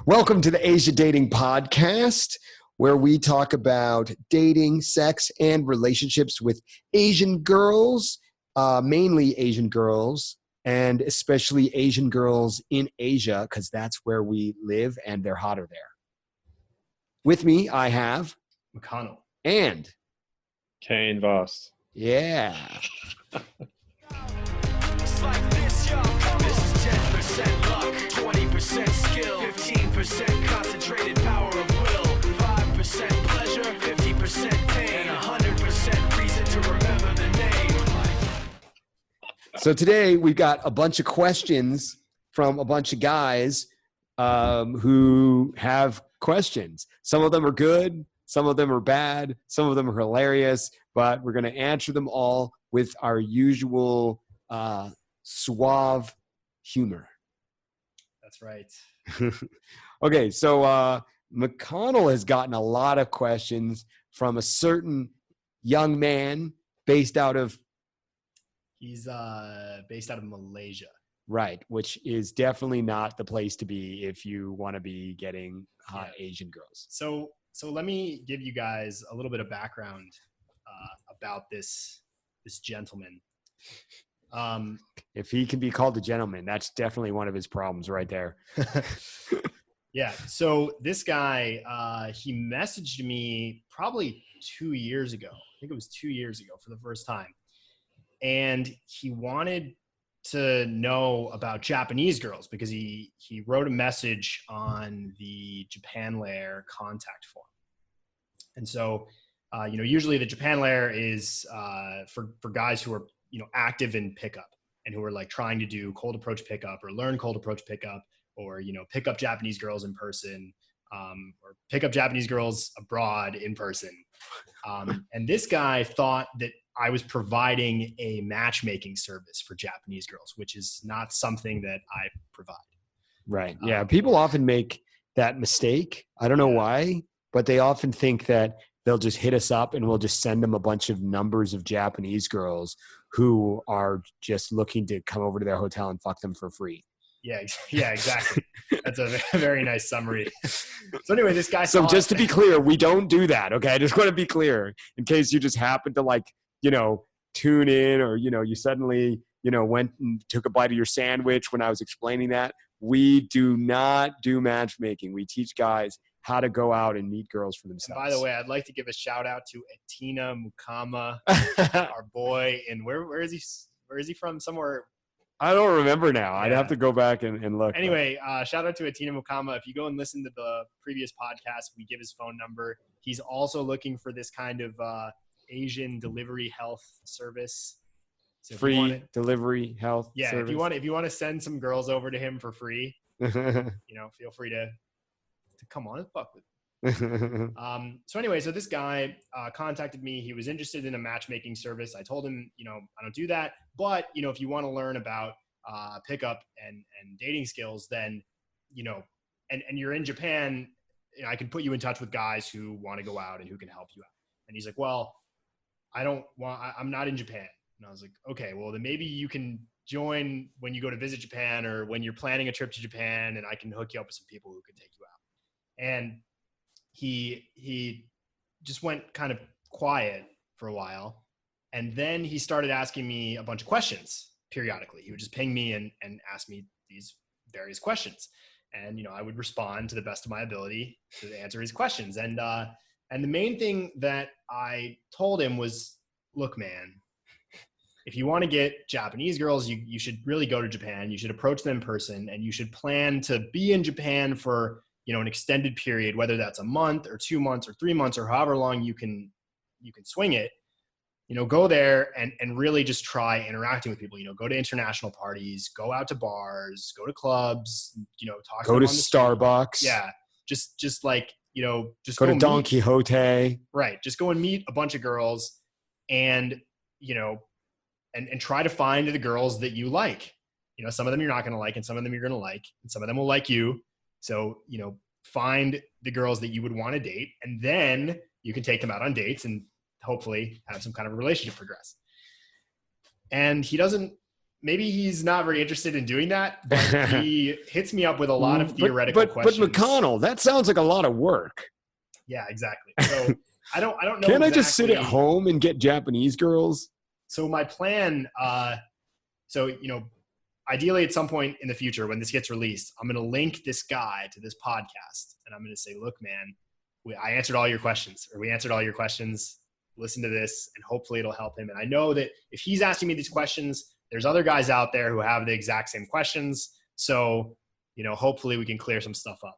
Welcome to the Asia Dating Podcast, where we talk about dating, sex, and relationships with Asian girls, mainly Asian girls, and especially Asian girls in Asia, because that's where we live and they're hotter there. With me, I have McConnell and Kane Voss. Yeah. It's like this, yo. This is 10% luck, 20% skill, 15% concentrated power of will, 5% pleasure, 50% pain, and 100% reason to remember the name. So today we've got a bunch of questions from a bunch of guys who have questions. Some of them are good, some of them are bad, some of them are hilarious, but we're going to answer them all with our usual suave humor. That's right. Okay, so McConnell has gotten a lot of questions from a certain young man based out of... He's based out of Malaysia. Right, which is definitely not the place to be if you want to be getting hot Asian girls. So let me give you guys a little bit of background about this gentleman. If he can be called a gentleman, that's definitely one of his problems right there. Yeah. So this guy, he messaged me probably 2 years ago. I think it was 2 years ago for the first time. And he wanted to know about Japanese girls because he wrote a message on the Japan Lair contact form. And so, usually the Japan Lair is for guys who are, active in pickup and who are like trying to do cold approach pickup or learn cold approach pickup or, pick up Japanese girls in person or pick up Japanese girls abroad in person. And this guy thought that I was providing a matchmaking service for Japanese girls, which is not something that I provide. Right. Yeah. People often make that mistake. I don't know why, but they often think that they'll just hit us up and we'll just send them a bunch of numbers of Japanese girls who are just looking to come over to their hotel and fuck them for free. Yeah, exactly. That's a very nice summary. So anyway, this guy. So just to be clear, we don't do that. Okay. I just want to be clear in case you just happen to tune in or, you suddenly, went and took a bite of your sandwich when I was explaining that. We do not do matchmaking. We teach guys how to go out and meet girls for themselves. And by the way, I'd like to give a shout out to Atina Mukama, our boy. And where is he? Where is he from? Somewhere. I don't remember now. Yeah. I'd have to go back and look. Anyway, shout out to Atina Mukama. If you go and listen to the previous podcast, we give his phone number. He's also looking for this kind of Asian delivery health service. So free delivery health service. If you want to send some girls over to him for free, feel free to come on and fuck with him. So this guy contacted me. He was interested in a matchmaking service. I told him, I don't do that, but if you want to learn about pickup and dating skills, then and you're in Japan, I can put you in touch with guys who want to go out and who can help you out. And he's like, well, I'm not in Japan. And I was like, okay, well then maybe you can join when you go to visit Japan or when you're planning a trip to Japan, and I can hook you up with some people who can take you out. And he just went kind of quiet for a while. And then he started asking me a bunch of questions periodically. He would just ping me and ask me these various questions. And, I would respond to the best of my ability to answer his questions. And the main thing that I told him was, look, man, if you want to get Japanese girls, you should really go to Japan. You should approach them in person, and you should plan to be in Japan for, an extended period, whether that's a month or 2 months or 3 months or however long you can swing it. Go there and really just try interacting with people. Go to international parties, go out to bars, go to clubs, talk to them go to on the Starbucks. street. Yeah. Just just go to Don Quixote. Right. Just go and meet a bunch of girls and, and try to find the girls that you like. Some of them you're not going to like, and some of them you're going to like, and some of them will like you. So, find the girls that you would want to date, and then you can take them out on dates and hopefully have some kind of a relationship progress. And he doesn't maybe he's not very interested in doing that, but he hits me up with a lot of theoretical questions. But McConnell, that sounds like a lot of work. Yeah, exactly. So I don't know. Can't I just sit at home and get Japanese girls? So my plan, ideally at some point in the future when this gets released, I'm going to link this guy to this podcast, and I'm going to say, look, man, I answered all your questions, or we answered all your questions. Listen to this, and hopefully it'll help him. And I know that if he's asking me these questions, there's other guys out there who have the exact same questions. So, hopefully we can clear some stuff up.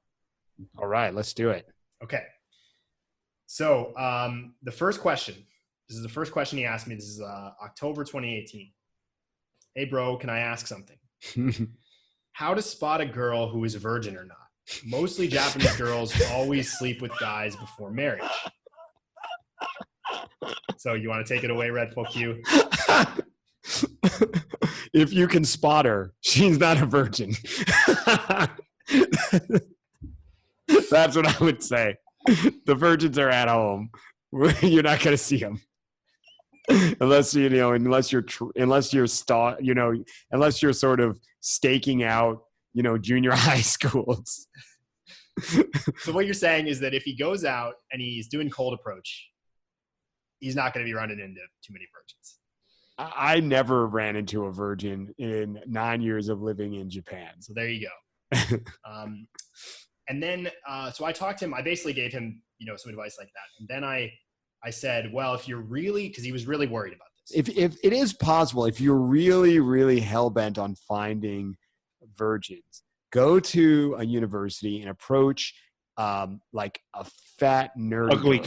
All right, let's do it. Okay. So the first question, this is the first question he asked me. This is October 2018. Hey, bro, can I ask something? How to spot a girl who is a virgin or not? Mostly Japanese girls always sleep with guys before marriage. So you want to take it away, Red Fuck You? If you can spot her, she's not a virgin. That's what I would say. The virgins are at home. You're not going to see them. Unless you're sort of staking out, junior high schools. So what you're saying is that if he goes out and he's doing cold approach, he's not going to be running into too many virgins. I never ran into a virgin in 9 years of living in Japan. So there you go. And then, so I talked to him. I basically gave him, some advice like that. And then I said, well, if you're really, because he was really worried about this. If it is possible, if you're really, really hell-bent on finding virgins, go to a university and approach like a fat nerd. Ugly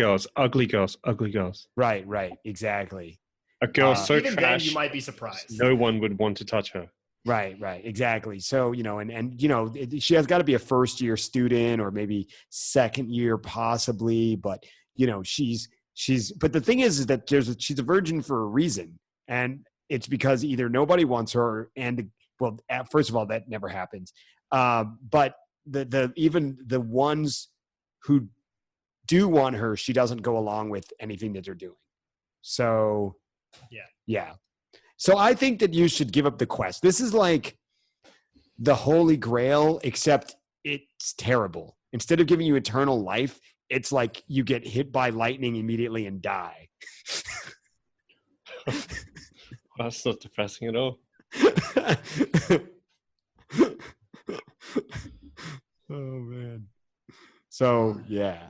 girls. Right, exactly. A girl so even trash, then you might be surprised. No one would want to touch her. Right, exactly. So, she has got to be a first-year student or maybe second year possibly, but, but the thing is that she's a virgin for a reason. And it's because either nobody wants her first of all, that never happens. But even the ones who do want her, she doesn't go along with anything that they're doing. So, yeah. So I think that you should give up the quest. This is like the Holy Grail, except it's terrible. Instead of giving you eternal life, it's like you get hit by lightning immediately and die. That's not depressing at all. Oh, man. So, yeah.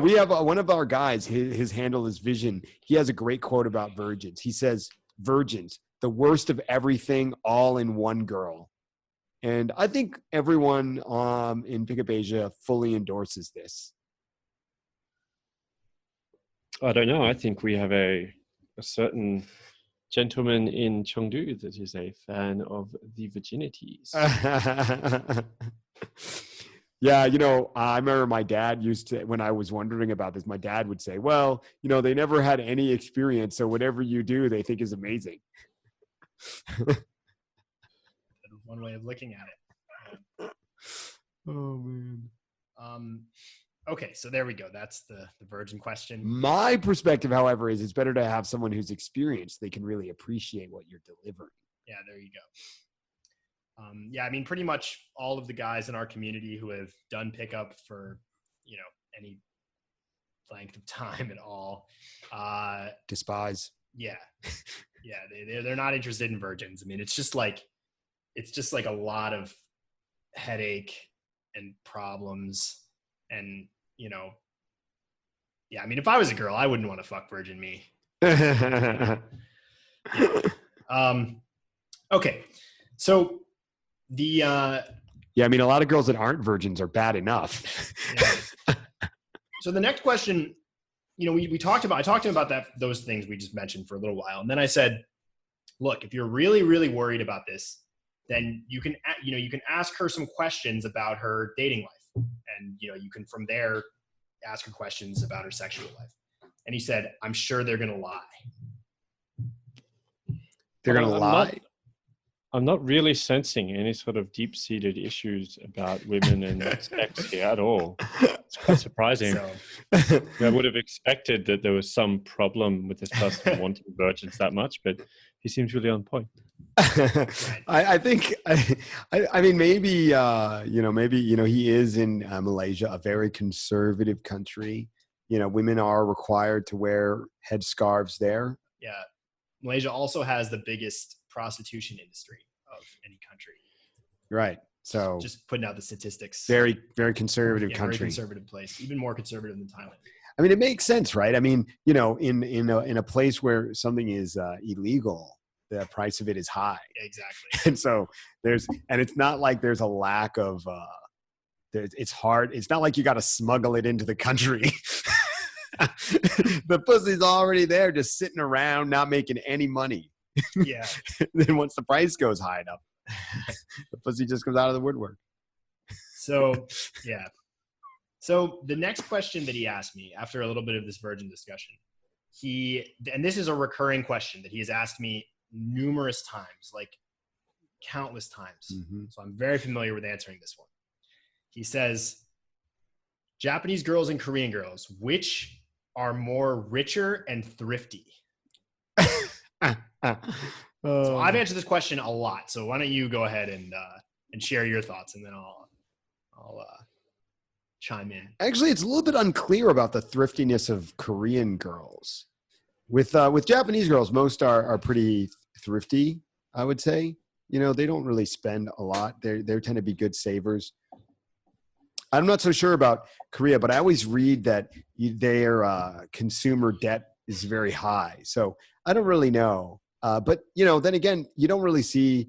We have one of our guys, his handle is Vision. He has a great quote about virgins. He says, virgins, the worst of everything, all in one girl. And I think everyone in Pickup Asia fully endorses this. I don't know. I think we have a certain gentleman in Chengdu that is a fan of the virginities. Yeah, I remember my dad used to, when I was wondering about this, my dad would say, well, they never had any experience, so whatever you do, they think is amazing. One way of looking at it. Oh, man. Okay, so there we go. That's the virgin question. My perspective, however, is it's better to have someone who's experienced. They can really appreciate what you're delivering. Yeah, there you go. Pretty much all of the guys in our community who have done pickup for, any length of time at all. Despise. Yeah. They're not interested in virgins. I mean, it's just like a lot of headache and problems and, if I was a girl, I wouldn't want to fuck virgin me. Okay. So a lot of girls that aren't virgins are bad enough. Yeah. So the next question, I talked to him about those things we just mentioned for a little while. And then I said, look, if you're really, really worried about this, then you can ask her some questions about her dating life. And, you can from there ask her questions about her sexual life. And he said, I'm sure they're going to lie. They're going to lie? I'm not really sensing any sort of deep-seated issues about women and sex here at all. It's quite surprising. I would have expected that there was some problem with this person wanting virgins that much, but He seems really on point. I think, I mean, maybe, he is in Malaysia, a very conservative country. Women are required to wear headscarves there. Yeah. Malaysia also has the biggest prostitution industry of any country. Right. So just putting out the statistics. Very, very conservative country. Very conservative place, even more conservative than Thailand. I mean, it makes sense, right? I mean, in a place where something is illegal, the price of it is high. Exactly. And so it's not like there's a lack of, it's hard. It's not like you got to smuggle it into the country. The pussy's already there, just sitting around, not making any money. Yeah. Then once the price goes high enough, the pussy just comes out of the woodwork. So, yeah. So the next question that he asked me after a little bit of this virgin discussion, and this is a recurring question that he has asked me numerous times, like countless times. Mm-hmm. So I'm very familiar with answering this one. He says, Japanese girls and Korean girls, which are more richer and thrifty? So I've answered this question a lot. So why don't you go ahead and share your thoughts, and then I'll chime in. Actually, it's a little bit unclear about the thriftiness of Korean girls. With Japanese girls, most are pretty thrifty, I would say. They don't really spend a lot. They tend to be good savers. I'm not so sure about Korea, but I always read that their consumer debt is very high. So I don't really know. But then again, you don't really see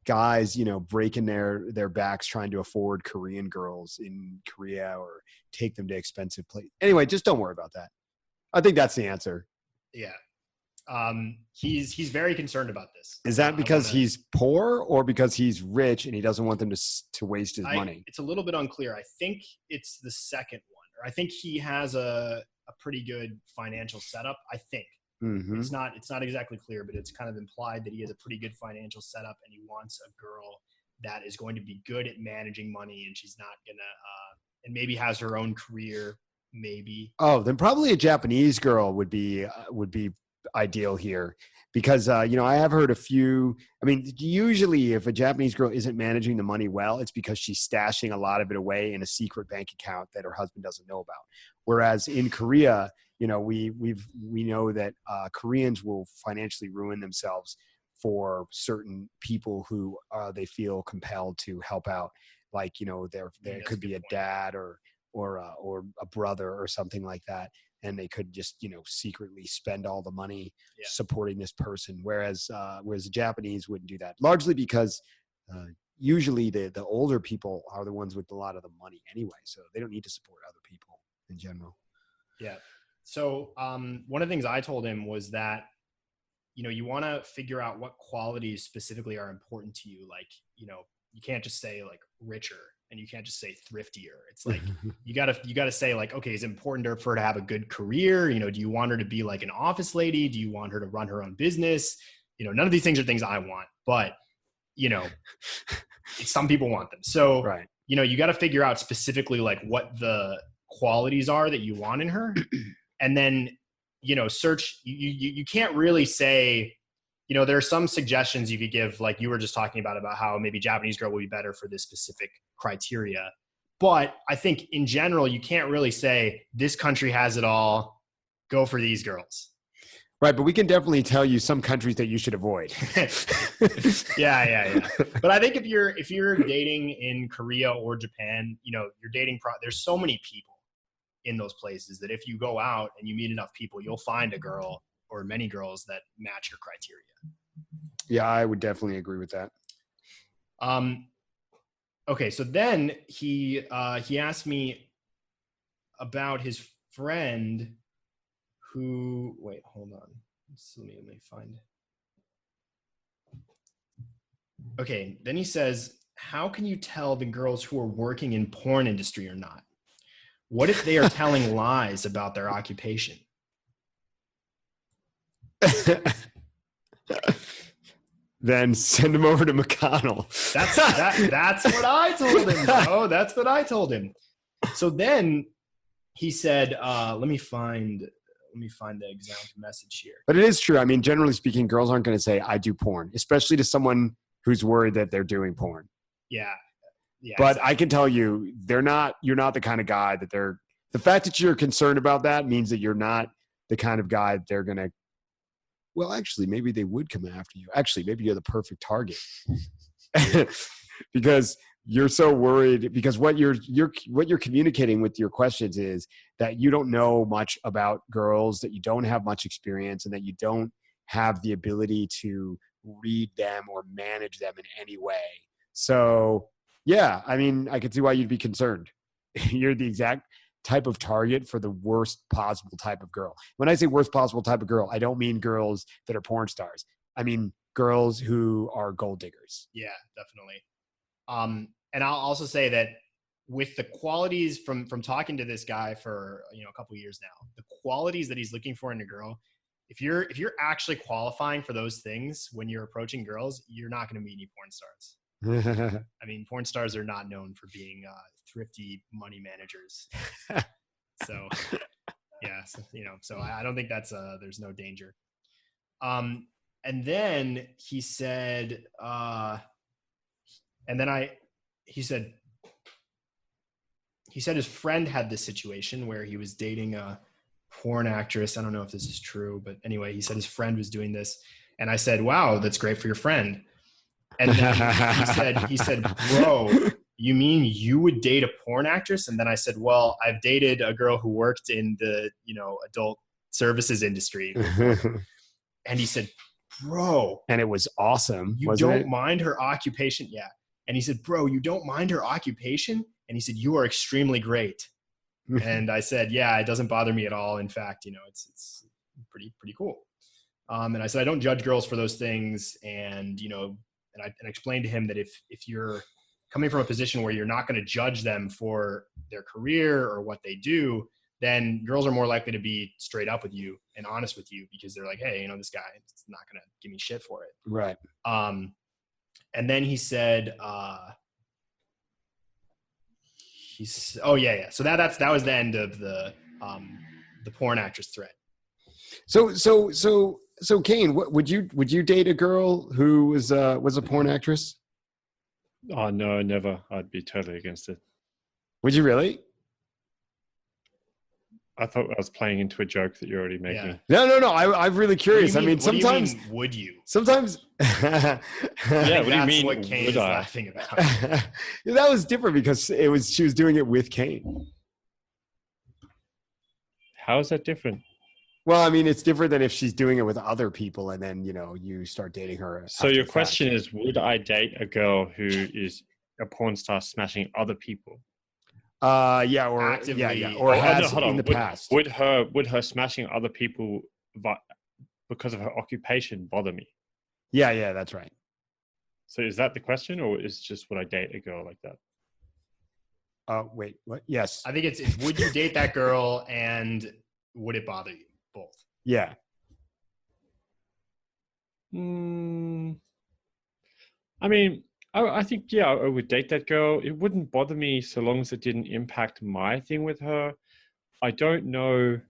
guys, breaking their backs trying to afford Korean girls in Korea or take them to expensive places. Anyway, just don't worry about that. I think that's the answer. Yeah. He's very concerned about this. Is that because he's poor or because he's rich and he doesn't want them to waste his money? It's a little bit unclear. I think it's the second one, or I think he has a pretty good financial setup. I think. Mm-hmm. It's not exactly clear, but it's kind of implied that he has a pretty good financial setup and he wants a girl that is going to be good at managing money, and she's not gonna and maybe has her own career, maybe. Oh, then probably a Japanese girl would be ideal here, because I have heard a few. I mean, usually if a Japanese girl isn't managing the money well, it's because she's stashing a lot of it away in a secret bank account that her husband doesn't know about. Whereas in Korea, we know that Koreans will financially ruin themselves for certain people who they feel compelled to help out. Like, there could be a dad or a brother or something like that. And they could just, secretly spend all the money supporting this person. Whereas the Japanese wouldn't do that, largely because usually the older people are the ones with a lot of the money anyway. So they don't need to support other people in general. Yeah. So one of the things I told him was that, you want to figure out what qualities specifically are important to you. Like, you can't just say like richer, and you can't just say thriftier. It's like, you gotta say like, okay, it's important for her to have a good career. Do you want her to be like an office lady? Do you want her to run her own business? None of these things are things I want, but some people want them. So, right. You got to figure out specifically like what the qualities are that you want in her. And then, search, you can't really say, there are some suggestions you could give, like you were just talking about how maybe Japanese girl would be better for this specific criteria. But I think in general, you can't really say this country has it all, go for these girls. Right. But we can definitely tell you some countries that you should avoid. Yeah. But I think if you're dating in Korea or Japan, you're dating, there's so many people in those places that if you go out and you meet enough people, you'll find a girl or many girls that match your criteria. Yeah, I would definitely agree with that. Okay, so then he asked me about his friend who, wait, hold on. Let me find. Okay, then he says, how can you tell the girls who are working in porn industry or not? What if they are telling lies about their occupation? Then send him over to McConnell. That's what I told him, bro. That's what I told him. So then he said, let me find let me find the exact message here. But it is true. I mean, generally speaking, girls aren't going to say, I do porn, especially to someone who's worried that they're doing porn. Yeah. Yeah. But exactly. I can tell you, you're not the kind of guy that the fact that you're concerned about that means that you're not the kind of guy that they're going to, well, actually, maybe they would come after you. Actually, maybe you're the perfect target because you're so worried, because what you're communicating with your questions is that you don't know much about girls, that you don't have much experience, and that you don't have the ability to read them or manage them in any way. So yeah, I mean, I can see why you'd be concerned. You're the exact type of target for the worst possible type of girl. When I say worst possible type of girl, I don't mean girls that are porn stars. I mean girls who are gold diggers. Yeah, definitely. And I'll also say that with the qualities from talking to this guy for, a couple of years now, the qualities that he's looking for in a girl, if you're actually qualifying for those things when you're approaching girls, you're not going to meet any porn stars. I mean, porn stars are not known for being thrifty money managers. So yeah, so I don't think that's there's no danger. And then he said, he said his friend had this situation where he was dating a porn actress. I don't know if this is true, but anyway, he said his friend was doing this. And I said, wow, that's great for your friend. And then he said, bro, you mean you would date a porn actress? And then I said, well, I've dated a girl who worked in the, adult services industry. And he said, bro. And it was awesome. You don't mind her occupation? Yeah. And he said, bro, you don't mind her occupation? And he said, you are extremely great. And I said, yeah, it doesn't bother me at all. In fact, it's pretty cool. And I said, I don't judge girls for those things. And, and I explained to him that if you're coming from a position where you're not going to judge them for their career or what they do, then girls are more likely to be straight up with you and honest with you, because they're like, hey, this guy is not going to give me shit for it. Right. And then he said, oh yeah. So that was the end of the porn actress thread. So Kane, would you date a girl who was a porn actress? Oh no, never. I'd be totally against it. Would you really? I thought I was playing into a joke that you're already making. Yeah. No. I'm really curious. I mean, sometimes. Do you mean, would you? Sometimes. Yeah. What do you mean? What Kane is laughing about. That was different because she was doing it with Kane. How is that different? Well, I mean, it's different than if she's doing it with other people and then, you start dating her. So your question is, would I date a girl who is a porn star smashing other people? Yeah, or actively, yeah, or has in the past. Would her smashing other people because of her occupation bother me? Yeah, that's right. So is that the question, or is just would I date a girl like that? Wait, what? Yes. I think it's would you date that girl and would it bother you? Both. Yeah. I mean, I think, yeah, I would date that girl. It wouldn't bother me so long as it didn't impact my thing with her. I don't know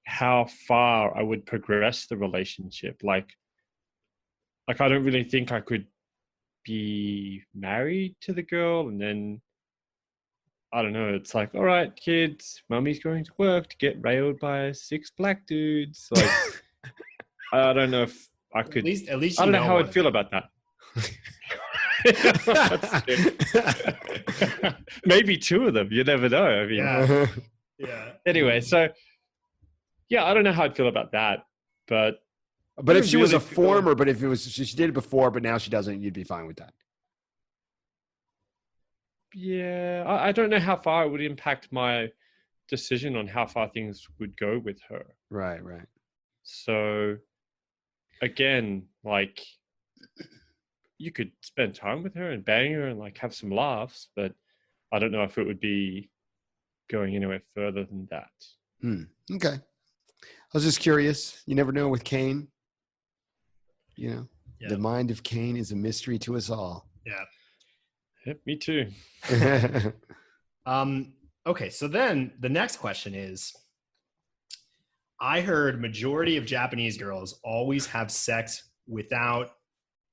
how far I would progress the relationship. Like I don't really think I could be married to the girl and then, I don't know, it's like, all right, kids, mummy's going to work to get railed by 6 black dudes. Like, I don't know if I could. At least I don't know how I'd feel about that. Maybe 2 of them. You never know. I mean, yeah. Anyway, so yeah, I don't know how I'd feel about that. But if she was a former, but if it was she did it before, but now she doesn't, you'd be fine with that. Yeah, I don't know how far it would impact my decision on how far things would go with her. Right. So again, like you could spend time with her and bang her and like have some laughs, but I don't know if it would be going anywhere further than that. Okay. I was just curious. You never know with Kane. The mind of Kane is a mystery to us all. Yeah. Yep, me too. Okay, so then the next question is, I heard majority of Japanese girls always have sex without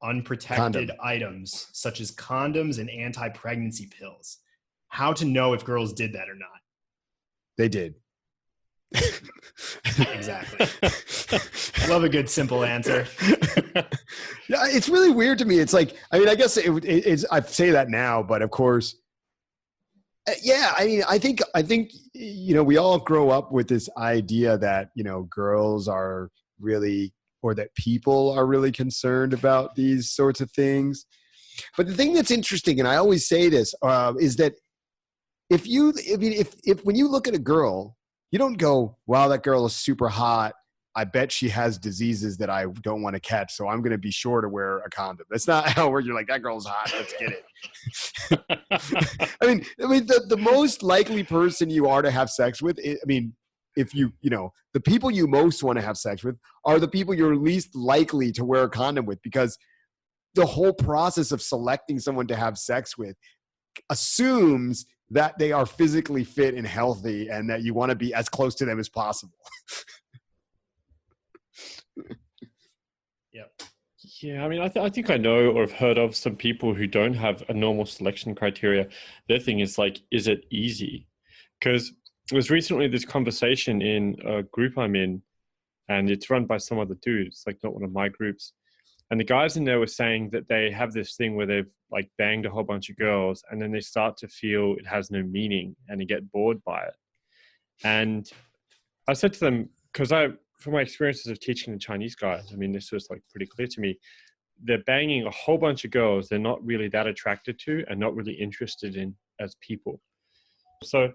unprotected Condom. items such as condoms and anti-pregnancy pills. How to know if girls did that or not? They did. Exactly. Love a good simple answer. Yeah, it's really weird to me. It's like, I mean, I guess it's, I say that now, but of course, yeah, I mean, I think, you know, we all grow up with this idea that, you know, girls are really, or that people are really concerned about these sorts of things. But the thing that's interesting, and I always say this, is that if when you look at a girl, you don't go, wow, that girl is super hot. I bet she has diseases that I don't want to catch, so I'm going to be sure to wear a condom. That's not how you're like, that girl's hot, let's get it. I mean, the most likely person you are to have sex with, I mean, if you know, the people you most want to have sex with are the people you're least likely to wear a condom with, because the whole process of selecting someone to have sex with assumes that they are physically fit and healthy and that you want to be as close to them as possible. Yep. Yeah, I mean, I think I know or have heard of some people who don't have a normal selection criteria. Their thing is like, is it easy? Because there was recently this conversation in a group I'm in, and it's run by some other dude. It's like not one of my groups. And the guys in there were saying that they have this thing where they've like banged a whole bunch of girls, and then they start to feel it has no meaning and they get bored by it. And I said to them, because from my experiences of teaching the Chinese guys, I mean, this was like pretty clear to me. They're banging a whole bunch of girls they're not really that attracted to and not really interested in as people. So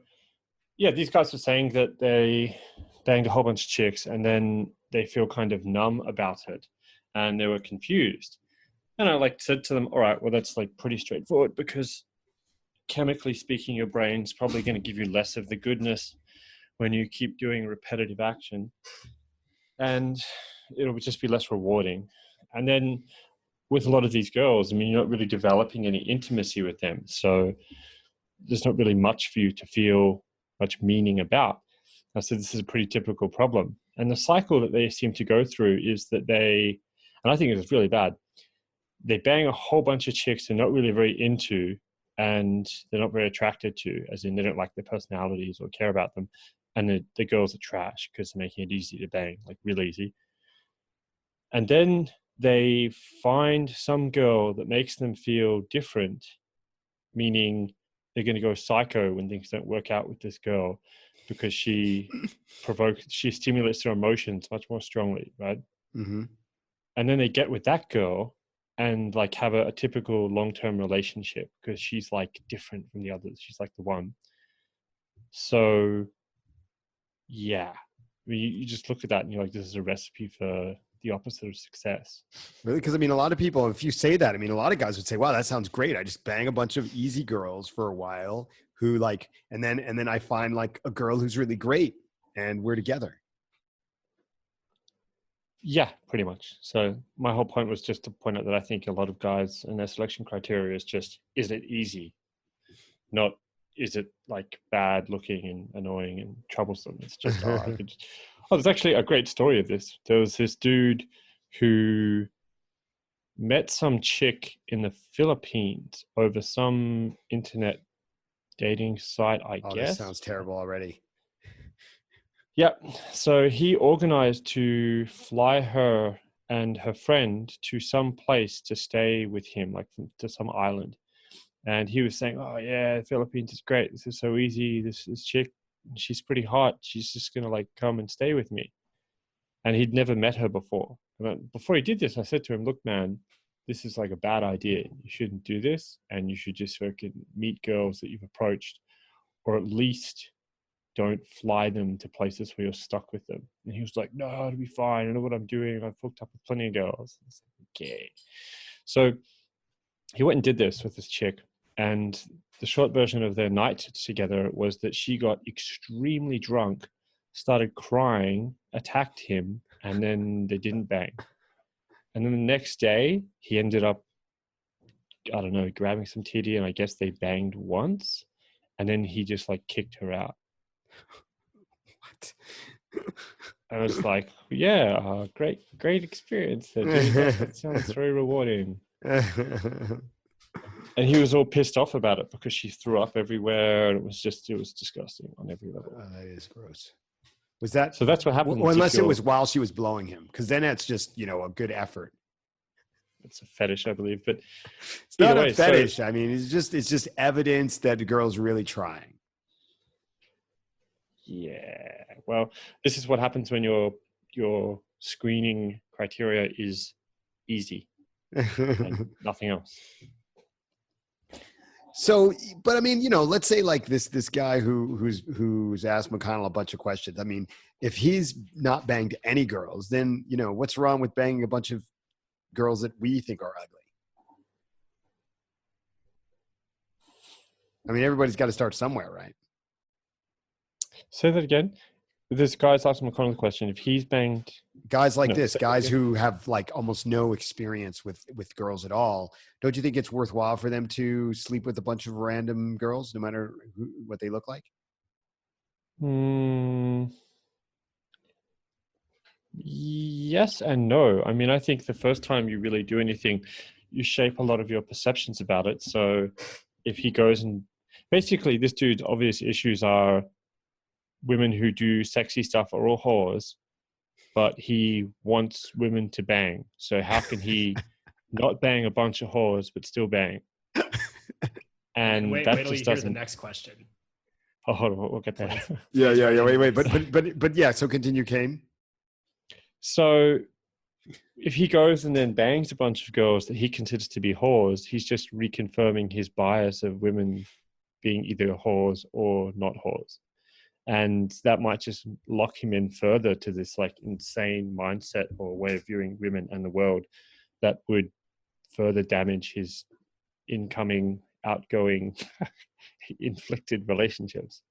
yeah, these guys were saying that they banged a whole bunch of chicks and then they feel kind of numb about it and they were confused. And I like said to them, all right, well, that's like pretty straightforward, because chemically speaking, your brain's probably going to give you less of the goodness when you keep doing repetitive action, and it'll just be less rewarding. And then with a lot of these girls, I mean, you're not really developing any intimacy with them. So there's not really much for you to feel much meaning about. I said, this is a pretty typical problem. And the cycle that they seem to go through is that they, and I think it's really bad, they bang a whole bunch of chicks they're not really very into and they're not very attracted to, as in they don't like their personalities or care about them. And the girls are trash because they're making it easy to bang, like real easy. And then they find some girl that makes them feel different, meaning they're going to go psycho when things don't work out with this girl because she stimulates their emotions much more strongly, right? Mm-hmm. And then they get with that girl and like have a typical long-term relationship because she's like different from the others. She's like the one. So yeah, I mean, you just look at that and you're like, this is a recipe for the opposite of success. Really? Because I mean, a lot of people, if you say that, I mean, a lot of guys would say, wow, that sounds great. I just bang a bunch of easy girls for a while who like, and then I find like a girl who's really great and we're together. Yeah, pretty much. So my whole point was just to point out that I think a lot of guys and their selection criteria is just, is it easy? Not, is it like bad looking and annoying and troublesome? It's just, there's actually a great story of this. There was this dude who met some chick in the Philippines over some internet dating site, I guess. This sounds terrible already. Yeah. So he organized to fly her and her friend to some place to stay with him, like to some island. And he was saying, oh yeah, the Philippines is great. This is so easy. This chick, she's pretty hot. She's just going to like come and stay with me. And he'd never met her before. And before he did this, I said to him, look, man, this is like a bad idea. You shouldn't do this. And you should just fucking meet girls that you've approached, or at least don't fly them to places where you're stuck with them. And he was like, no, it'll be fine. I know what I'm doing. I've hooked up with plenty of girls. I was like, okay. So he went and did this with this chick. And the short version of their night together was that she got extremely drunk, started crying, attacked him, and then they didn't bang. And then the next day, he ended up, I don't know, grabbing some titty, and I guess they banged once. And then he just like kicked her out. What? And I was like, yeah, great experience there, dude. That sounds very rewarding. And he was all pissed off about it because she threw up everywhere, and it was disgusting on every level. That is gross. Was that So that's what happens. Well, unless it was while she was blowing him, because then that's just a good effort. It's a fetish, I believe, but it's not a fetish. I mean, it's just evidence that the girl's really trying. Yeah. Well, this is what happens when your screening criteria is easy and nothing else. So, but I mean, let's say like this guy who's asked McConnell a bunch of questions. I mean, if he's not banged any girls, then what's wrong with banging a bunch of girls that we think are ugly? I mean, everybody's got to start somewhere, right? Say that again. This guy's asking McConnell the question: if he's banged guys like this, guys who have like almost no experience with girls at all, don't you think it's worthwhile for them to sleep with a bunch of random girls, no matter what they look like? Yes and no. I mean, I think the first time you really do anything, you shape a lot of your perceptions about it. So if he goes and basically this dude's obvious issues are women who do sexy stuff are all whores, but he wants women to bang. So how can he not bang a bunch of whores but still bang? And wait that till just you hear doesn't. the next question. Oh, hold on, we'll get there. Yeah. Wait. But yeah. So continue, Kane. So if he goes and then bangs a bunch of girls that he considers to be whores, he's just reconfirming his bias of women being either whores or not whores. And that might just lock him in further to this like insane mindset or way of viewing women and the world that would further damage his incoming, outgoing, inflicted relationships.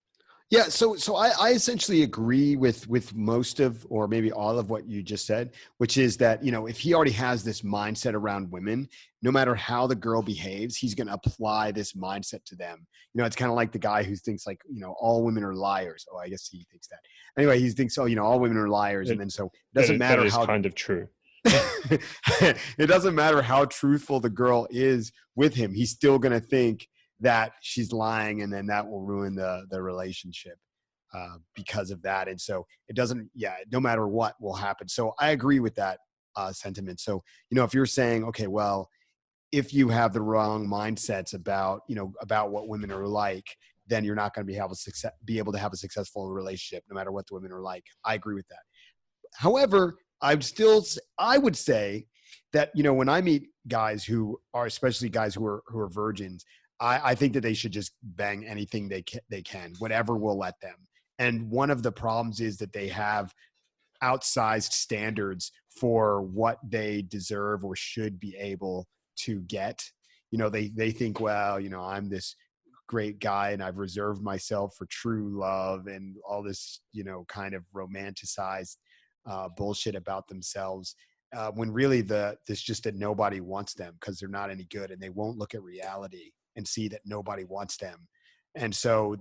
Yeah, so I essentially agree with most of, or maybe all of what you just said, which is that, if he already has this mindset around women, no matter how the girl behaves, he's going to apply this mindset to them. It's kind of like the guy who thinks like, all women are liars. Oh, I guess he thinks that. Anyway, he thinks, all women are liars. And then so it doesn't matter how kind of true. It doesn't matter how truthful the girl is with him. He's still going to think that she's lying, and then that will ruin the relationship because of that. And so it doesn't, no matter what will happen. So I agree with that sentiment. So, if you're saying, okay, well, if you have the wrong mindsets about what women are like, then you're not going to be able to have a successful relationship, no matter what the women are like. I agree with that. However, I would say that, when I meet guys who are, especially guys who are virgins, I think that they should just bang anything they can, whatever will let them. And one of the problems is that they have outsized standards for what they deserve or should be able to get. They think, well, I'm this great guy and I've reserved myself for true love and all this, kind of romanticized bullshit about themselves. When really it's just that nobody wants them because they're not any good, and they won't look at reality and see that nobody wants them. And so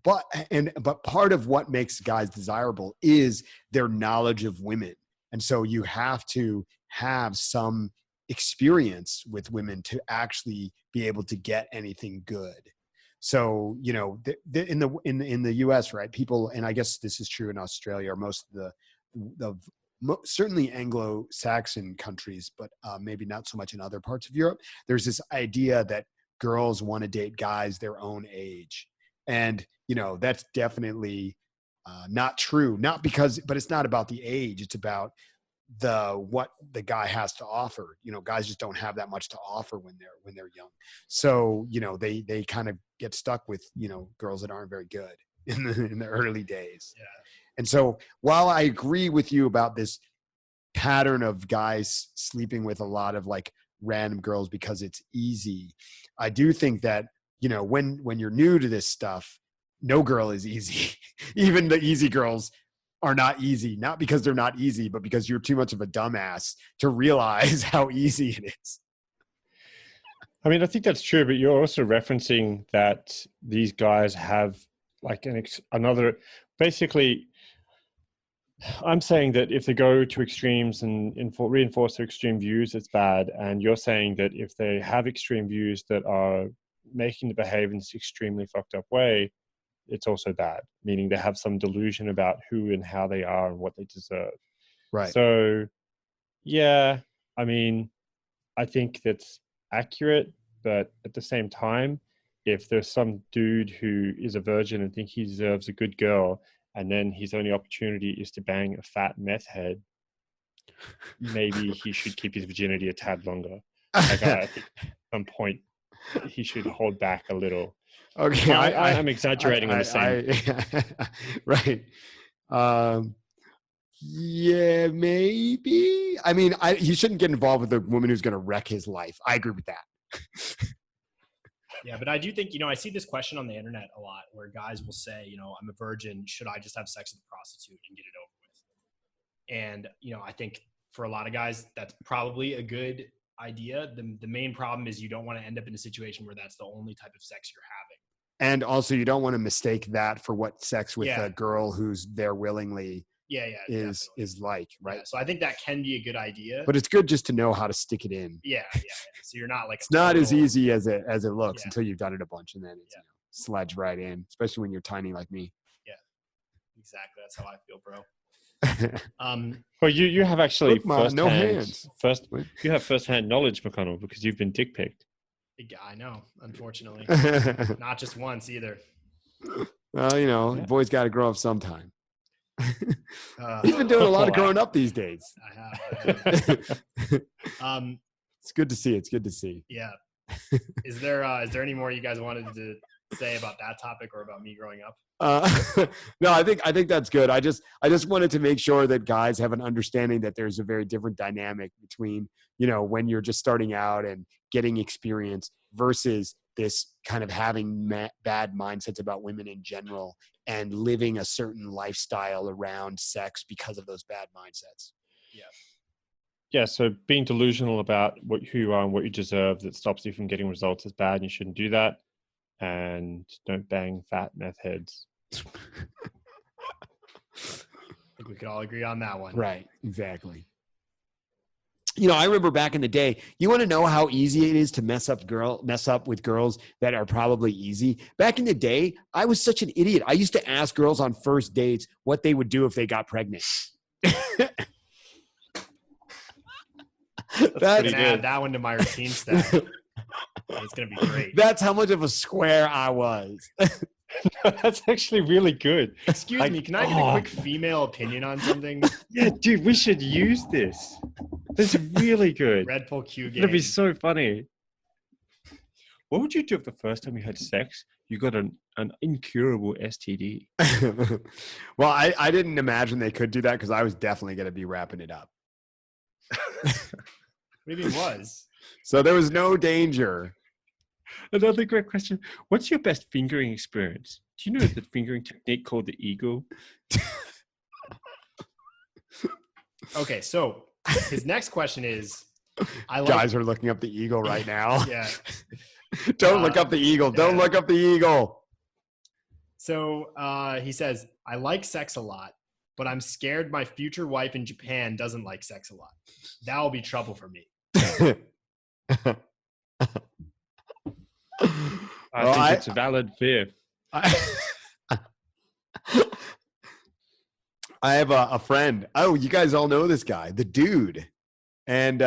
but part of what makes guys desirable is their knowledge of women. And so you have to have some experience with women to actually be able to get anything good. So, in the US, right, people, and I guess this is true in Australia or most of certainly Anglo-Saxon countries, but maybe not so much in other parts of Europe, there's this idea that girls want to date guys their own age. And, that's definitely not true. But it's not about the age. It's about what the guy has to offer. Guys just don't have that much to offer when they're young. So, they kind of get stuck with, girls that aren't very good in the early days. Yeah. And so while I agree with you about this pattern of guys sleeping with a lot of like random girls because it's easy, I do think that, when you're new to this stuff, no girl is easy. Even the easy girls are not easy, not because they're not easy, but because you're too much of a dumbass to realize how easy it is. I mean, I think that's true, but you're also referencing that these guys have like another, basically I'm saying that if they go to extremes and reinforce their extreme views, it's bad. And you're saying that if they have extreme views that are making the behavior in this extremely fucked up way, it's also bad, meaning they have some delusion about who and how they are and what they deserve. Right. So, yeah, I mean, I think that's accurate, but at the same time, if there's some dude who is a virgin and think he deserves a good girl, and then his only opportunity is to bang a fat meth head, maybe he should keep his virginity a tad longer. Like, I think at some point he should hold back a little. Okay, I'm exaggerating on the same. Right. Yeah, maybe. I mean, you shouldn't get involved with a woman who's going to wreck his life. I agree with that. Yeah, but I do think, I see this question on the internet a lot where guys will say, I'm a virgin. Should I just have sex with a prostitute and get it over with? And, I think for a lot of guys, that's probably a good idea. The main problem is you don't want to end up in a situation where that's the only type of sex you're having. And also you don't want to mistake that for what sex with Yeah. a girl who's there willingly is like, right? Yeah, so I think that can be a good idea. But it's good just to know how to stick it in. Yeah. So you're not like It's not as easy as it looks Yeah. until you've done it a bunch, and then it's sledge right in, especially when you're tiny like me. Yeah, exactly. That's how I feel, bro. Well, you have actually Look, Ma, no hands. You have first-hand knowledge, McConnell, because you've been dick picked. Yeah, I know, unfortunately. Not just once either. Well, boys got to grow up sometime. He's been doing a lot of growing up these days. I have. It's good to see. It's good to see. Yeah. Is there any more you guys wanted to say about that topic or about me growing up? No, I think that's good. I just wanted to make sure that guys have an understanding that there's a very different dynamic between, when you're just starting out and getting experience versus this kind of having bad mindsets about women in general and living a certain lifestyle around sex because of those bad mindsets. Yeah, so being delusional about who you are and what you deserve that stops you from getting results is bad, and you shouldn't do that. And don't bang fat meth heads. I think we could all agree on that one. Right, exactly. I remember back in the day, you want to know how easy it is to mess up with girls that are probably easy. Back in the day, I was such an idiot. I used to ask girls on first dates what they would do if they got pregnant. I'm gonna add that one to my routine stack. It's gonna be great. That's how much of a square I was. That's actually really good. Excuse me, can I get a quick female opinion on something? Yeah, dude, we should use this. This is really good. Red Bull Q game. It'd be so funny. What would you do if the first time you had sex, you got an incurable STD? Well, I didn't imagine they could do that because I was definitely going to be wrapping it up. Maybe it was. So there was no danger. Another great question. What's your best fingering experience? Do you know the fingering technique called the eagle? Okay, so his next question is, guys are looking up the eagle right now. Yeah. Don't look up the eagle. Don't look up the eagle. So he says, I like sex a lot, but I'm scared my future wife in Japan doesn't like sex a lot. That will be trouble for me. I think it's a valid fear. I have a friend. Oh, you guys all know this guy, the dude. And,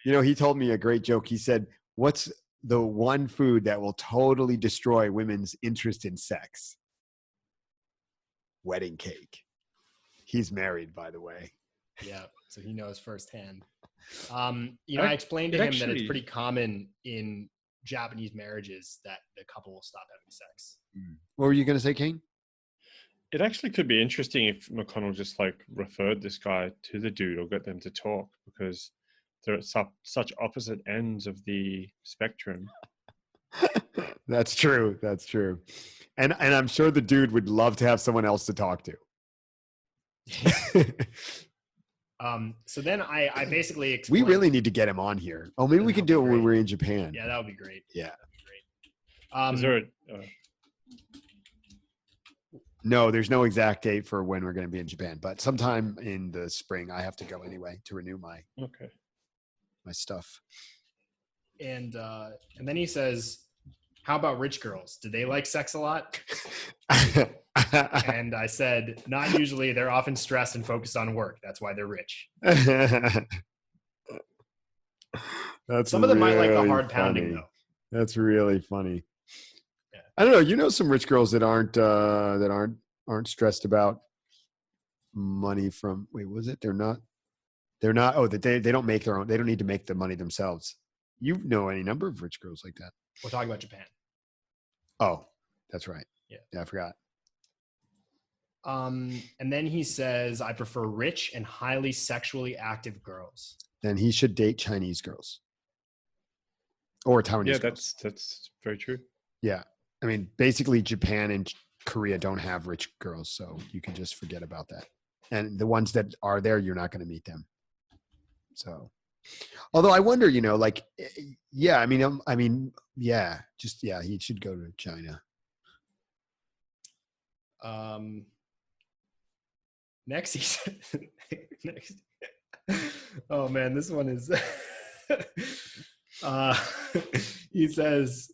he told me a great joke. He said, what's the one food that will totally destroy women's interest in sex? Wedding cake. He's married, by the way. Yeah, so he knows firsthand. I explained to him that it's pretty common in Japanese marriages that the couple will stop having sex. What were you going to say, Kane? It actually could be interesting if McConnell just referred this guy to the dude or got them to talk, because they're at such opposite ends of the spectrum. That's true. That's true. And I'm sure the dude would love to have someone else to talk to. So then I basically explained. We really need to get him on here. Oh, maybe we can do it when we're in Japan. Yeah, that would be great. Yeah. That would be great. Is there No, there's no exact date for when we're going to be in Japan, but sometime in the spring, I have to go anyway to renew my stuff. And then he says, how about rich girls? Do they like sex a lot? And I said, not usually. They're often stressed and focused on work. That's why they're rich. Some of them might like the hard pounding, though. That's really funny. Yeah. I don't know. You know some rich girls that aren't stressed about money from. Wait, was it? They're not. Oh, that they don't make their own. They don't need to make the money themselves. You know any number of rich girls like that. We're talking about Japan. Oh, that's right. Yeah, I forgot. And then he says, I prefer rich and highly sexually active girls. Then he should date Chinese girls. Or Taiwanese girls. That's very true. Yeah. I mean, basically Japan and Korea don't have rich girls, so you can just forget about that. And the ones that are there, you're not going to meet them. So, although I wonder, he should go to China. Next, he said, oh man, this one is, he says,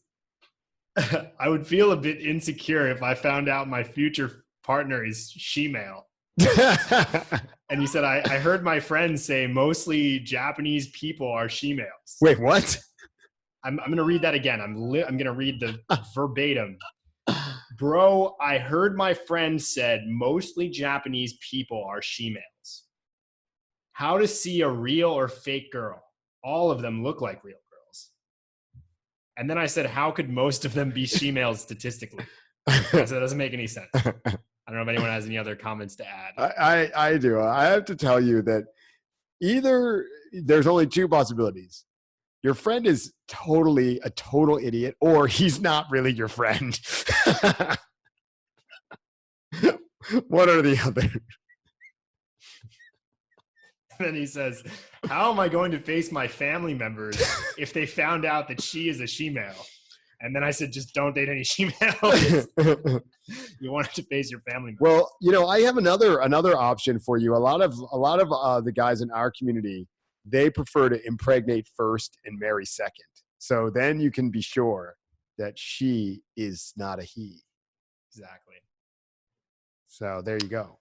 I would feel a bit insecure if I found out my future partner is shemale. And he said, I heard my friends say mostly Japanese people are shemales. Wait, what? I'm going to read that again. I'm going to read the verbatim. Bro, I heard my friend said mostly Japanese people are shemales. How to see a real or fake girl? All of them look like real girls. And then I said, how could most of them be shemales statistically? So that doesn't make any sense. I don't know if anyone has any other comments to add. I do. I have to tell you that either there's only two possibilities. Your friend is totally a total idiot, or he's not really your friend. What are the other? Then he says, how am I going to face my family members if they found out that she is a shemale? And then I said, just don't date any shemales. You want to face your family members. Well, I have another option for you. A lot of the guys in our community, they prefer to impregnate first and marry second. So then you can be sure that she is not a he. Exactly. So there you go.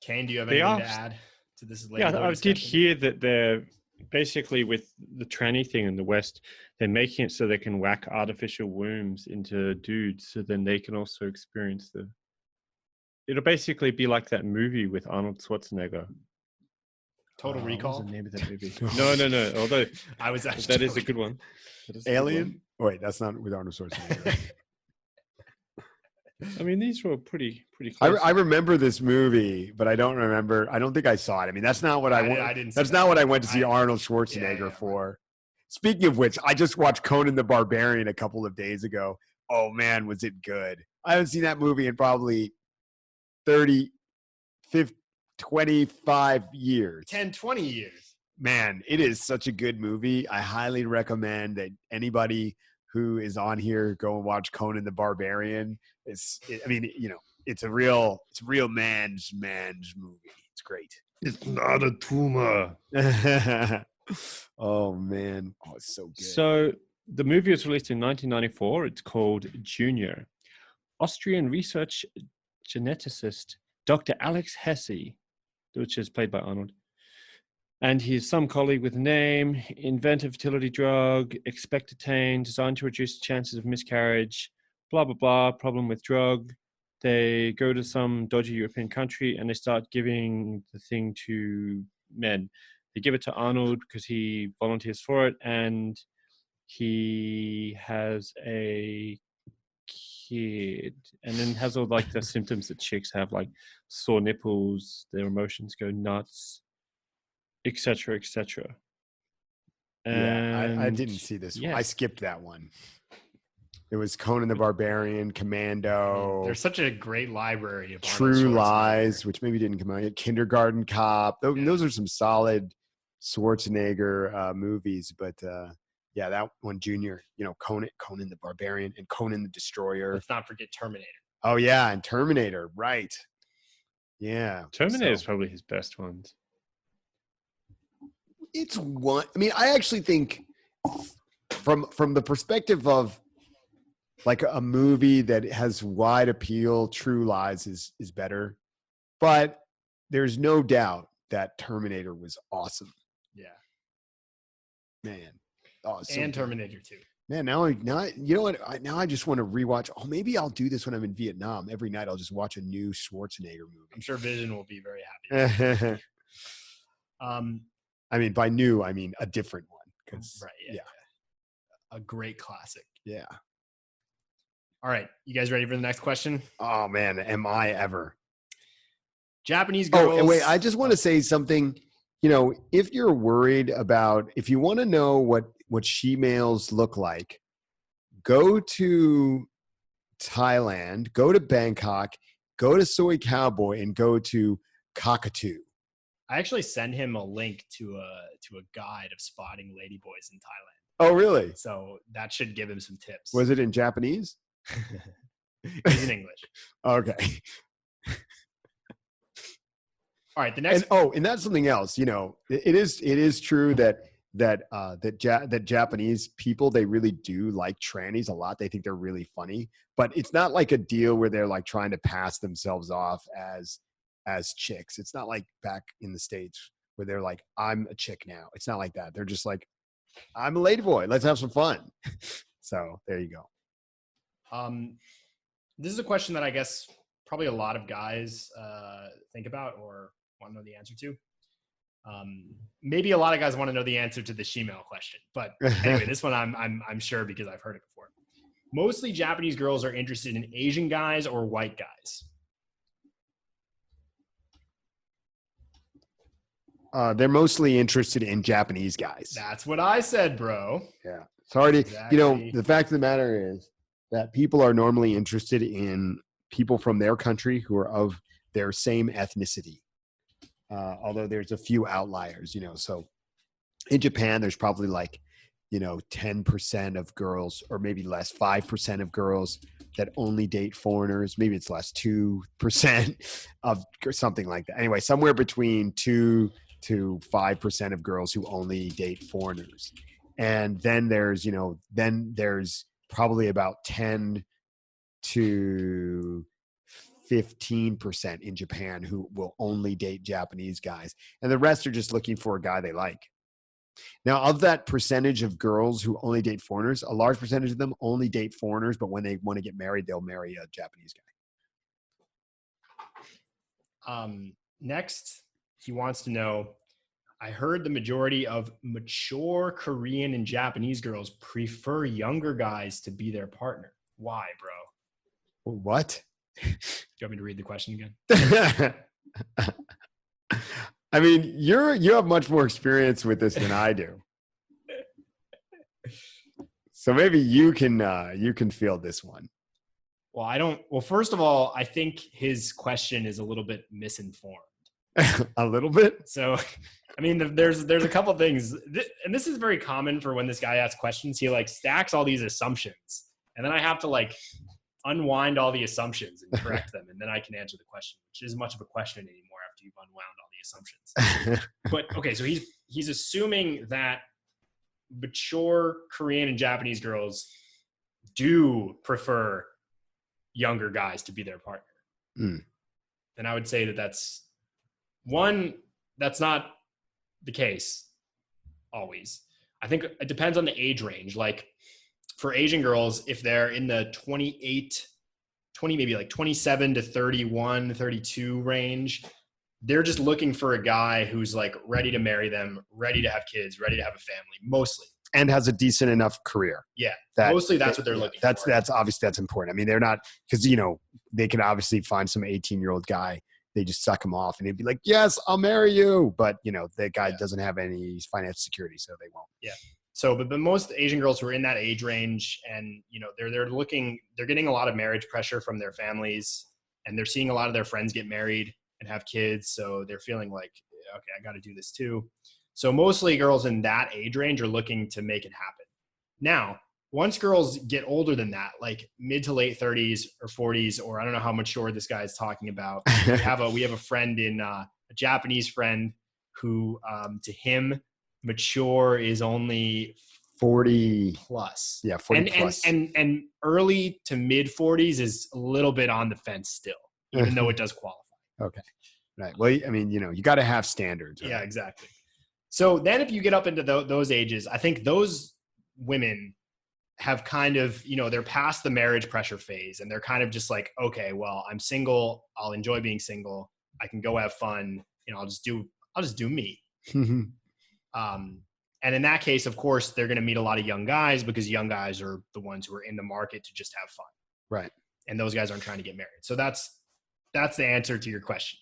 Kane, do you have anything to add to this? Yeah, I did hear that they're basically, with the tranny thing in the West, they're making it so they can whack artificial wombs into dudes, so then they can also experience it'll basically be like that movie with Arnold Schwarzenegger. Total Recall? What was the name of that movie? No. Although I was actually that is a good one. Alien? Wait, that's not with Arnold Schwarzenegger. I mean, these were pretty close. I remember this movie, but I don't remember. I don't think I saw it. I mean, that's not what I went. That's not what I went to see Arnold Schwarzenegger for. Right. Speaking of which, I just watched Conan the Barbarian a couple of days ago. Oh man, was it good? I haven't seen that movie in probably 30, 50, 25 years. 10, 20 years. Man, it is such a good movie. I highly recommend that anybody who is on here go and watch Conan the Barbarian. It's a real man's movie. It's great. It's not a tumor. Oh man, it's so good. So the movie was released in 1994. It's called Junior. Austrian research geneticist Dr. Alex Hesse, which is played by Arnold, and his some colleague with a name, invent a fertility drug, expectorant, designed to reduce the chances of miscarriage, blah, blah, blah, problem with drug. They go to some dodgy European country and they start giving the thing to men. They give it to Arnold because he volunteers for it, and he has a kid, and then has all like the symptoms that chicks have, like sore nipples, their emotions go nuts, etc., etc. Yeah, I didn't see this one. I skipped that one. It was Conan the Barbarian, Commando. There's such a great library of True Lies, which maybe didn't come out yet. Kindergarten Cop. Those are some solid Schwarzenegger movies, but that one, Junior. Conan the Barbarian and Conan the Destroyer. Let's not forget Terminator. Oh yeah, and Terminator, right? Yeah, Terminator is so probably his best ones. it's one. I mean, I actually think from the perspective of like a movie that has wide appeal, True Lies is better. But there's no doubt that Terminator was awesome. Yeah. Man. Oh, so And good. Terminator 2. Man, now you know what? Now I just want to rewatch. Oh, maybe I'll do this when I'm in Vietnam. Every night I'll just watch a new Schwarzenegger I'm sure Vision will be very happy. movie. Um, I mean, by new, I mean a different one. right. Yeah. A great classic. Yeah. All right. You guys ready for the next question? Oh man, am I ever? Japanese girls. Oh, and wait, I just want to say something. You know, if you're worried about, if you want to know what shemales look like, go to Thailand, go to Bangkok, go to Soy Cowboy, and go to Cockatoo. I actually sent him a link to a guide of spotting ladyboys in Thailand. Oh, really? So that should give him some tips. Was it in Japanese? It's in English. Okay. All right. The next. And that's something else. You know, it is true that Japanese people, they really do like trannies a lot. They think they're really funny, but it's not like a deal where they're like trying to pass themselves off as chicks. It's not like back in the States where they're like, I'm a chick now. It's not like that. They're just like, I'm a ladyboy. Let's have some fun. So there you go. This is a question that I guess probably a lot of guys think about or want to know the answer to. Maybe a lot of guys want to know the answer to the shemale question, but anyway, this one I'm sure because I've heard it before. Mostly Japanese girls are interested in Asian guys or white guys. They're mostly interested in Japanese guys. That's what I said, bro. Yeah. Sorry to, Exactly. you know, the fact of the matter is that people are normally interested in people from their country who are of their same ethnicity. Although there's a few outliers, you know, so in Japan, there's probably like, you know, 10% of girls or maybe less, 5% of girls that only date foreigners. Maybe it's less, 2% of something like that. Anyway, somewhere between 2 to 5% of girls who only date foreigners. And then there's, you know, there's probably about 10 to 15% in Japan who will only date Japanese guys. And the rest are just looking for a guy they like. Now, of that percentage of girls who only date foreigners, a large percentage of them only date foreigners, but when they want to get married, they'll marry a Japanese guy. Next, he wants to know, I heard the majority of mature Korean and Japanese girls prefer younger guys to be their partner. Why, bro? What? Do you want me to read the question again? I mean, you have much more experience with this than I do. So maybe you can field this one. Well, I don't. Well, first of all, I think his question is a little bit misinformed. A little bit. So, I mean, there's a couple things, and this is very common for when this guy asks questions. He like stacks all these assumptions, and then I have to like unwind all the assumptions and correct them, and then I can answer the question, which isn't much of a question anymore after you've unwound all the assumptions. But okay, so he's assuming that mature Korean and Japanese girls do prefer younger guys to be their partner. And I would say that's not the case always. I think it depends on the age range. Like for Asian girls, if they're in the 20, maybe like 27 to 31, 32 range, they're just looking for a guy who's like ready to marry them, ready to have kids, ready to have a family, mostly. And has a decent enough career. Yeah. Mostly that's what they're looking for. That's obviously that's important. I mean, they're not, because, you know, they can obviously find some 18-year-old guy. They just suck him off and they'd be like, yes, I'll marry you. But, you know, that guy doesn't have any financial security, so they won't. Yeah. So, but most Asian girls who are in that age range and, you know, they're getting a lot of marriage pressure from their families and they're seeing a lot of their friends get married and have kids. So they're feeling like, okay, I got to do this too. So mostly girls in that age range are looking to make it happen. Now, once girls get older than that, like mid to late 30s or 40s, or I don't know how mature this guy is talking about. We have a friend a Japanese friend who, to him, mature is only 40 plus. Yeah, 40 plus. And early to mid 40s is a little bit on the fence still, even though it does qualify. Okay. Right. Well, I mean, you got to have standards. Right? Yeah, exactly. So then if you get up into those ages, I think those women have kind of, they're past the marriage pressure phase, and they're kind of just like, okay, well, I'm single. I'll enjoy being single. I can go have fun. I'll just do me. And in that case, of course, they're going to meet a lot of young guys, because young guys are the ones who are in the market to just have fun. Right. And those guys aren't trying to get married. So that's the answer to your question.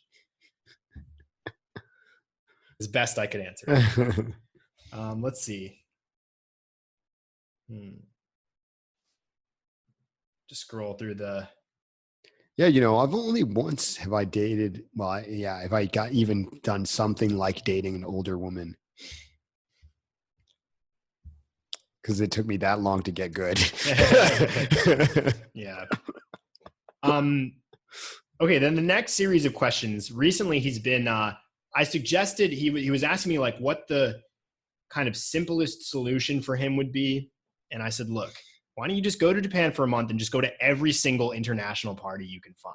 As best I could answer. Let's see. Just scroll through the. Yeah, I've only once have I dated. Well, if I got even done something like dating an older woman, because it took me that long to get good. Yeah. Okay. Then the next series of questions. Recently, he's been. I suggested he was asking me like what the kind of simplest solution for him would be, and I said, look, why don't you just go to Japan for a month and just go to every single international party you can find?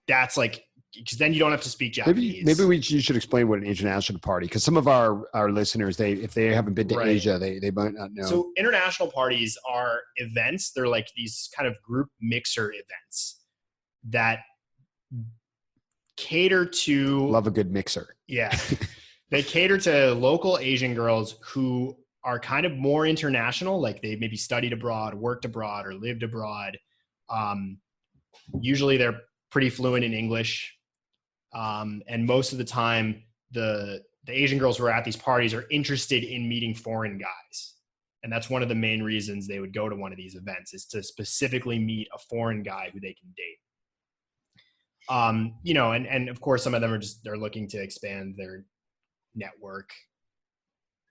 That's like, because then you don't have to speak Japanese. Maybe you should explain what an international party, because some of our listeners, if they haven't been to Asia, they might not know. So international parties are events. They're like these kind of group mixer events that cater to. Love a good mixer. Yeah. They cater to local Asian girls who are kind of more international, like they maybe studied abroad, worked abroad, or lived abroad. Usually they're pretty fluent in English. And most of the time, the Asian girls who are at these parties are interested in meeting foreign guys. And that's one of the main reasons they would go to one of these events, is to specifically meet a foreign guy who they can date. And of course, some of them they're looking to expand their network,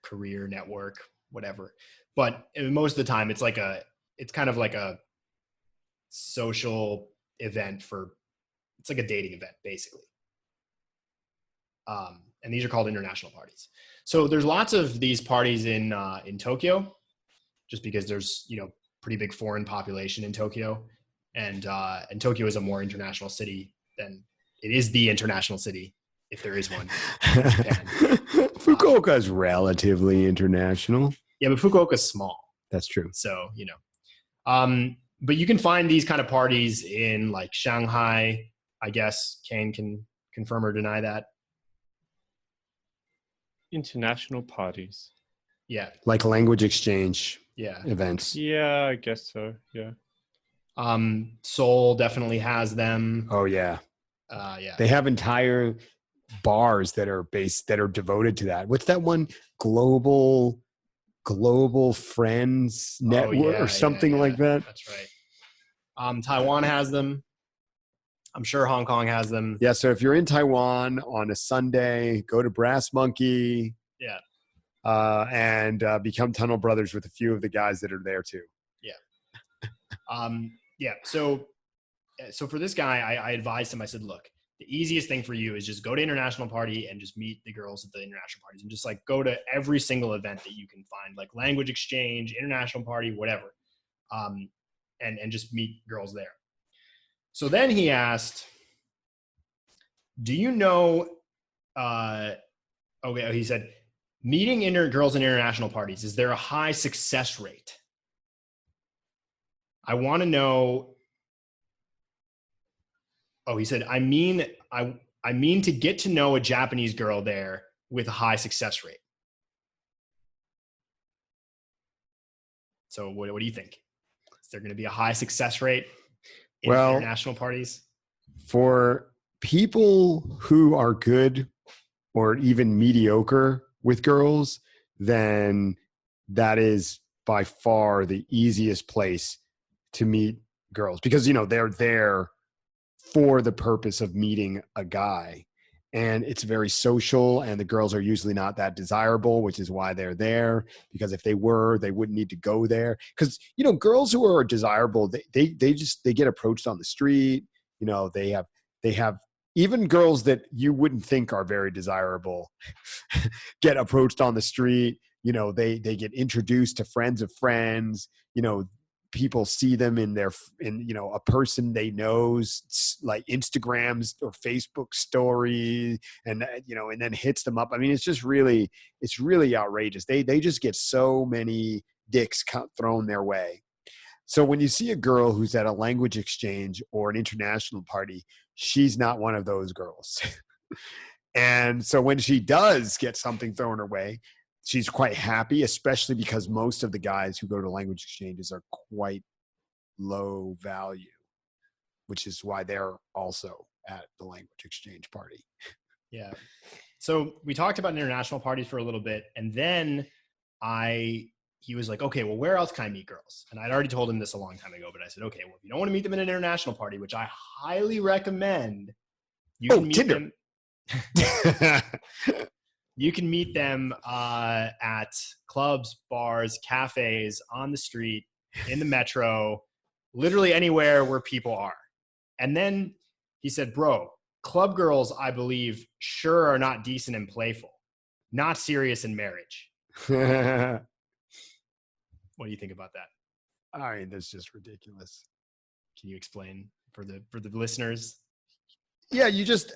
career network, whatever. But most of the time it's kind of like a social event it's like a dating event, basically. And these are called international parties. So there's lots of these parties in Tokyo, just because there's, pretty big foreign population in Tokyo, and Tokyo is a more international city than it is the international city, if there is one. Fukuoka is relatively international. Yeah, but Fukuoka is small. That's true. So, but you can find these kind of parties in like Shanghai. I guess Kane can confirm or deny that. International parties. Yeah. Like language exchange events. Yeah, I guess so. Yeah. Seoul definitely has them. Oh yeah. Yeah. They have entire bars that are devoted to that. What's that one? Global Friends Network or something like that. That's right. Taiwan has them. I'm sure Hong Kong has them. Yeah. So if you're in Taiwan on a Sunday, go to Brass Monkey. Yeah. And become tunnel brothers with a few of the guys that are there too. Yeah. Yeah. So for this guy, I advised him, I said, look, the easiest thing for you is just go to international party and just meet the girls at the international parties, and just like go to every single event that you can find, like language exchange, international party, whatever. And just meet girls there. So then he asked, do you know, he said, meeting girls in international parties, is there a high success rate? I want to know. Oh, he said, I mean to get to know a Japanese girl there with a high success rate. So what do you think? Is there going to be a high success rate in international parties? For people who are good or even mediocre with girls, then that is by far the easiest place to meet girls, because they're there for the purpose of meeting a guy. and it's very social, and the girls are usually not that desirable, which is why they're there, because if they were, they wouldn't need to go there. Because, you know, girls who are desirable, they get approached on the street. You know, they have even girls that you wouldn't think are very desirable get approached on the street. You know, they get introduced to friends of friends. You know, people see them in you know, a person they knows, like Instagrams or Facebook story, and, you know, and then hits them up. I mean, it's really outrageous. They just get so many dicks thrown their way. So when you see a girl who's at a language exchange or an international party, she's not one of those girls. And so when she does get something thrown her way, she's quite happy, especially because most of the guys who go to language exchanges are quite low value, which is why they're also at the language exchange party. Yeah. So we talked about international parties for a little bit, and then he was like, okay, well, where else can I meet girls? And I'd already told him this a long time ago, but I said, okay, well, if you don't want to meet them in an international party, which I highly recommend, you can meet Tinder. them. You can meet them at clubs, bars, cafes, on the street, in the metro, literally anywhere where people are. And then he said, bro, club girls, I believe, sure are not decent and playful, not serious in marriage. What do you think about that? I mean, that's just ridiculous. Can you explain for the listeners? Yeah, you just,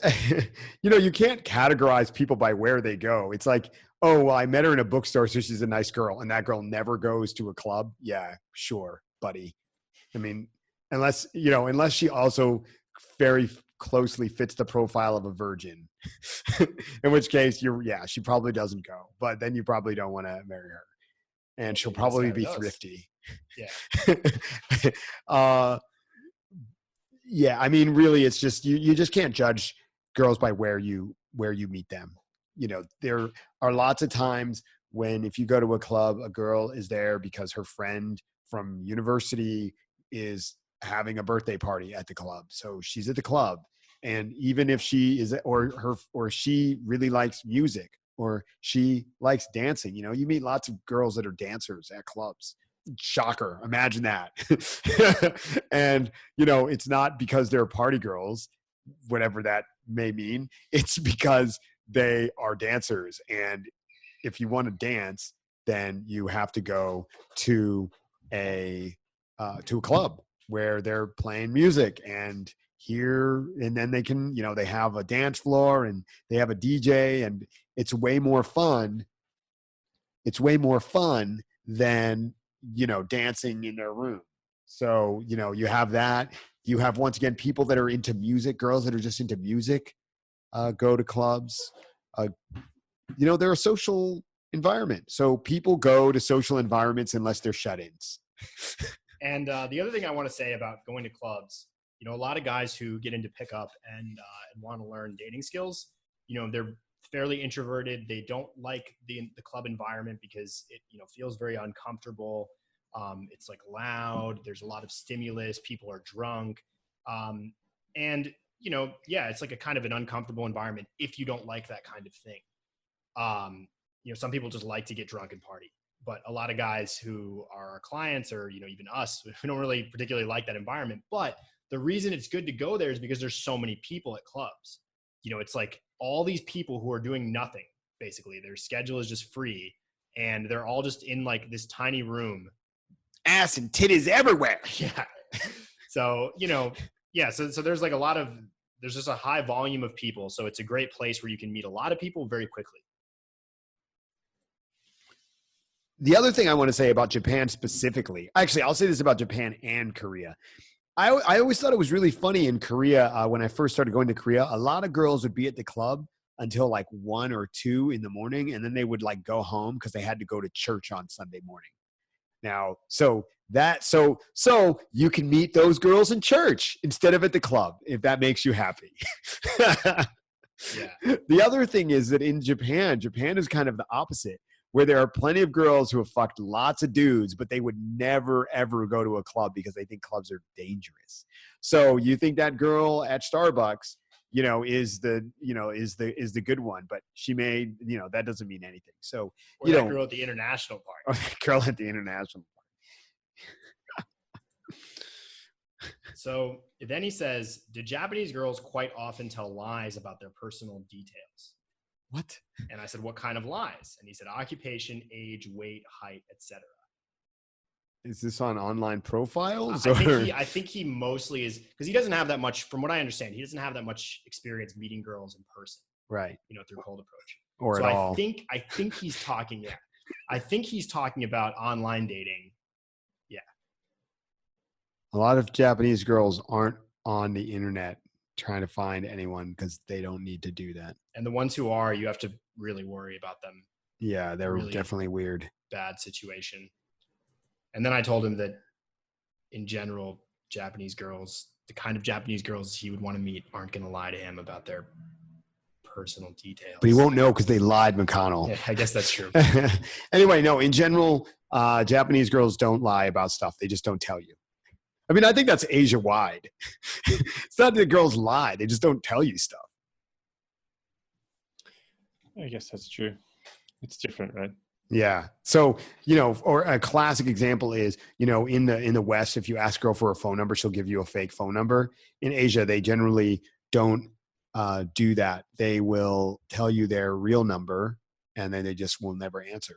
you know, you can't categorize people by where they go. It's like, oh, well, I met her in a bookstore, so she's a nice girl, and that girl never goes to a club. Yeah, sure, buddy. I mean, unless she also very closely fits the profile of a virgin, in which case she probably doesn't go, but then you probably don't want to marry her, and she'll probably be thrifty. Yeah. Yeah, I mean, really, it's just you just can't judge girls by where you meet them. You know, there are lots of times when if you go to a club, a girl is there because her friend from university is having a birthday party at the club. So she's at the club, and even if she is or she really likes music or she likes dancing, you know, you meet lots of girls that are dancers at clubs. Shocker. Imagine that. And, you know, it's not because they're party girls, whatever that may mean. It's because they are dancers. And if you want to dance, then you have to go to a club where they're playing music and then they can, you know, they have a dance floor and they have a DJ, and it's way more fun. It's way more fun than, you know, dancing in their room. So, you know, you have that. You have, once again, people that are into music, girls that are just into music, go to clubs. You know, they're a social environment. So people go to social environments unless they're shut-ins. And the other thing I want to say about going to clubs, you know, a lot of guys who get into pickup and want to learn dating skills, you know, they're fairly introverted. They don't like the club environment because it, you know, feels very uncomfortable. It's like loud. There's a lot of stimulus. People are drunk. And, you know, yeah, it's like a kind of an uncomfortable environment if you don't like that kind of thing. You know, some people just like to get drunk and party, but a lot of guys who are our clients or, you know, even us, we don't really particularly like that environment. But the reason it's good to go there is because there's so many people at clubs. You know, it's like all these people who are doing nothing, basically. Their schedule is just free, and they're all just in like this tiny room. Ass and titties everywhere. Yeah. So, you know, yeah. So there's like there's just a high volume of people. So it's a great place where you can meet a lot of people very quickly. The other thing I want to say about Japan specifically, actually, I'll say this about Japan and Korea. I always thought it was really funny in Korea when I first started going to Korea. A lot of girls would be at the club until like 1 or 2 in the morning, and then they would like go home because they had to go to church on Sunday morning. Now, so you can meet those girls in church instead of at the club, if that makes you happy. Yeah. The other thing is that in Japan is kind of the opposite, where there are plenty of girls who have fucked lots of dudes, but they would never, ever go to a club because they think clubs are dangerous. So you think that girl at Starbucks, is the good one, but she may, that doesn't mean anything. So, Or that girl at the international party. Or that girl at the international party. So then he says, do Japanese girls quite often tell lies about their personal details? What? And I said, what kind of lies? And he said, occupation, age, weight, height, etc. Is this on online profiles? I think he mostly is, because he doesn't have that much, from what I understand, he doesn't have that much experience meeting girls in person. Right. Through cold approach. Or at all. I think he's talking, I think he's talking about online dating. Yeah. A lot of Japanese girls aren't on the internet trying to find anyone because they don't need to do that. And the ones who are, you have to really worry about them. Yeah, they're really definitely weird. Bad situation. And then I told him that in general, Japanese girls, the kind of Japanese girls he would want to meet aren't going to lie to him about their personal details. But he won't know because they lied, McConnell. Yeah, I guess that's true. Anyway, no, in general, Japanese girls don't lie about stuff. They just don't tell you. I mean, I think that's Asia-wide. It's not that girls lie. They just don't tell you stuff. I guess that's true. It's different, right? Yeah. So, or a classic example is, in the West, if you ask a girl for a phone number, she'll give you a fake phone number. In Asia, they generally don't do that. They will tell you their real number and then they just will never answer.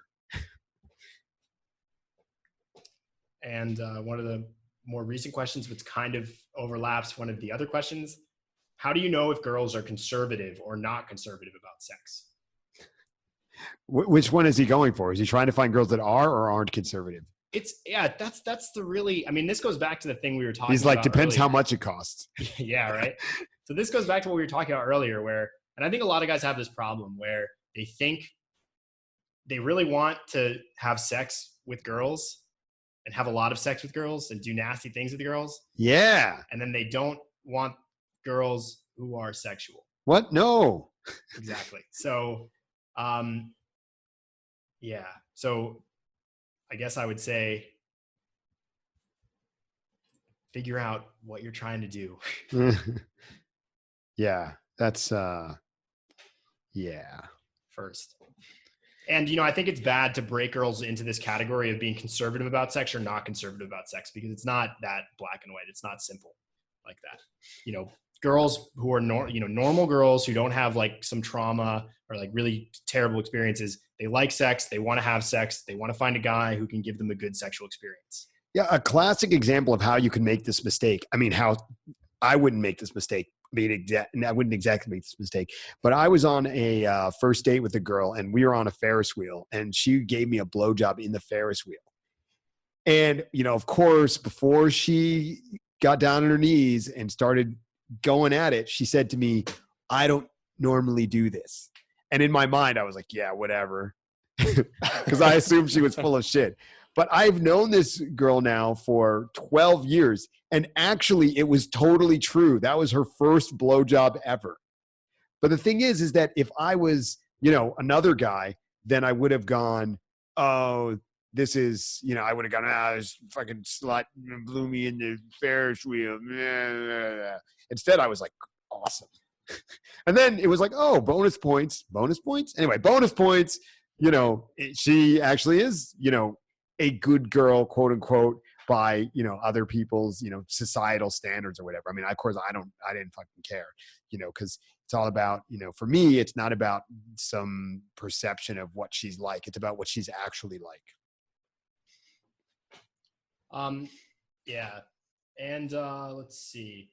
And one of the more recent questions, which kind of overlaps one of the other questions, how do you know if girls are conservative or not conservative about sex? Which one is he going for? Is he trying to find girls that are or aren't conservative? That's the really, I mean, this goes back to the thing we were talking about. He's like, depends earlier. how much it costs. Yeah, right. So this goes back to what we were talking about earlier and I think a lot of guys have this problem where they think they really want to have sex with girls and have a lot of sex with girls and do nasty things with the girls. Yeah. And then they don't want girls who are sexual. What? No. Exactly. So, yeah. So I guess I would say figure out what you're trying to do. Yeah. That's, yeah. First. And, I think it's bad to break girls into this category of being conservative about sex or not conservative about sex, because it's not that black and white. It's not simple like that. Girls who are, normal girls who don't have like some trauma or like really terrible experiences, they like sex. They want to have sex. They want to find a guy who can give them a good sexual experience. Yeah. A classic example of how you can make this mistake. I mean, how I wouldn't make this mistake. I wouldn't exactly make this mistake, but I was on a first date with a girl and we were on a Ferris wheel and she gave me a blowjob in the Ferris wheel. And, of course, before she got down on her knees and started going at it, she said to me, I don't normally do this. And in my mind, I was like, yeah, whatever. Because I assumed she was full of shit. But I've known this girl now for 12 years. And actually, it was totally true. That was her first blowjob ever. But the thing is that if I was, another guy, then I would have gone, oh, this is, I would have gone, this fucking slut blew me in the Ferris wheel. Instead, I was like, awesome. And then it was like, oh, bonus points. Anyway, bonus points. She actually is, a good girl, quote unquote, by, other people's, societal standards or whatever. I mean, of course, I didn't fucking care, because it's all about, for me, it's not about some perception of what she's like. It's about what she's actually like. Yeah. And let's see.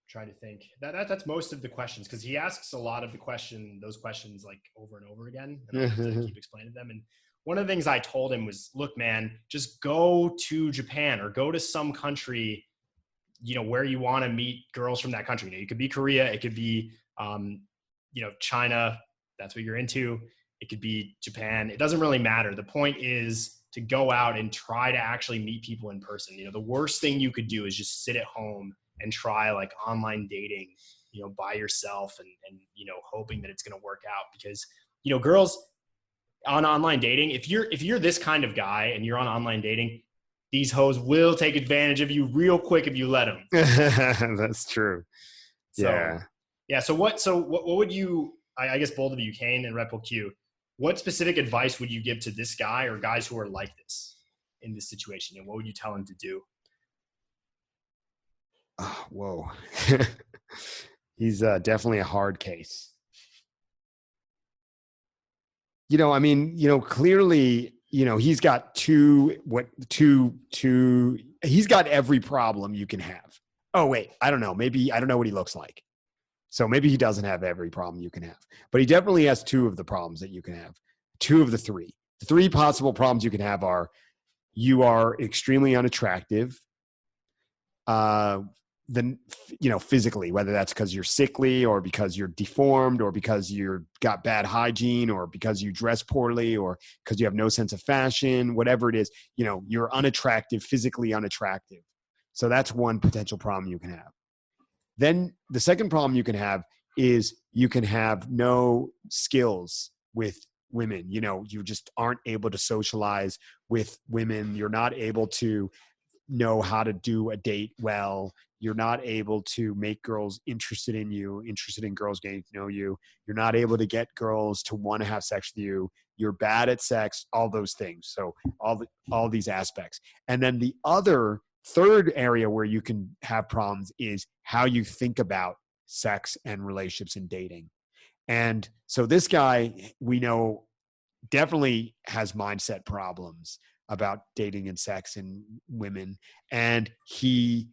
Trying to think that's most of the questions, because he asks a lot of those questions like over and over again, and I have to keep explaining them. And one of the things I told him was, look, man, just go to Japan or go to some country, where you want to meet girls from that country. It could be Korea, it could be China, that's what you're into. It could be Japan. It doesn't really matter. The point is to go out and try to actually meet people in person. The worst thing you could do is just sit at home and try like online dating, by yourself and hoping that it's going to work out, because, girls on online dating, if you're this kind of guy and you're on online dating, these hoes will take advantage of you real quick if you let them. That's true. So yeah. So what would you, I guess both of you, Kane and Red Bull Q, what specific advice would you give to this guy or guys who are like this in this situation? And what would you tell him to do? Oh, whoa. He's definitely a hard case. I mean, clearly, he's got he's got every problem you can have. Oh, wait, I don't know. Maybe, I don't know what he looks like. So maybe he doesn't have every problem you can have, but he definitely has two of the problems that you can have. Two of the three. The three possible problems you can have are you are extremely unattractive. Physically, whether that's because you're sickly or because you're deformed or because you're got bad hygiene or because you dress poorly or because you have no sense of fashion, whatever it is, you're unattractive, physically unattractive. So that's one potential problem you can have. Then the second problem you can have is you can have no skills with women. You just aren't able to socialize with women. You're not able to know how to do a date well. You're not able to make girls interested in you, interested in girls getting to know you. You're not able to get girls to want to have sex with you. You're bad at sex, all those things. So all these aspects. And then the third area where you can have problems is how you think about sex and relationships and dating. And so this guy, we know, definitely has mindset problems about dating and sex and women. And he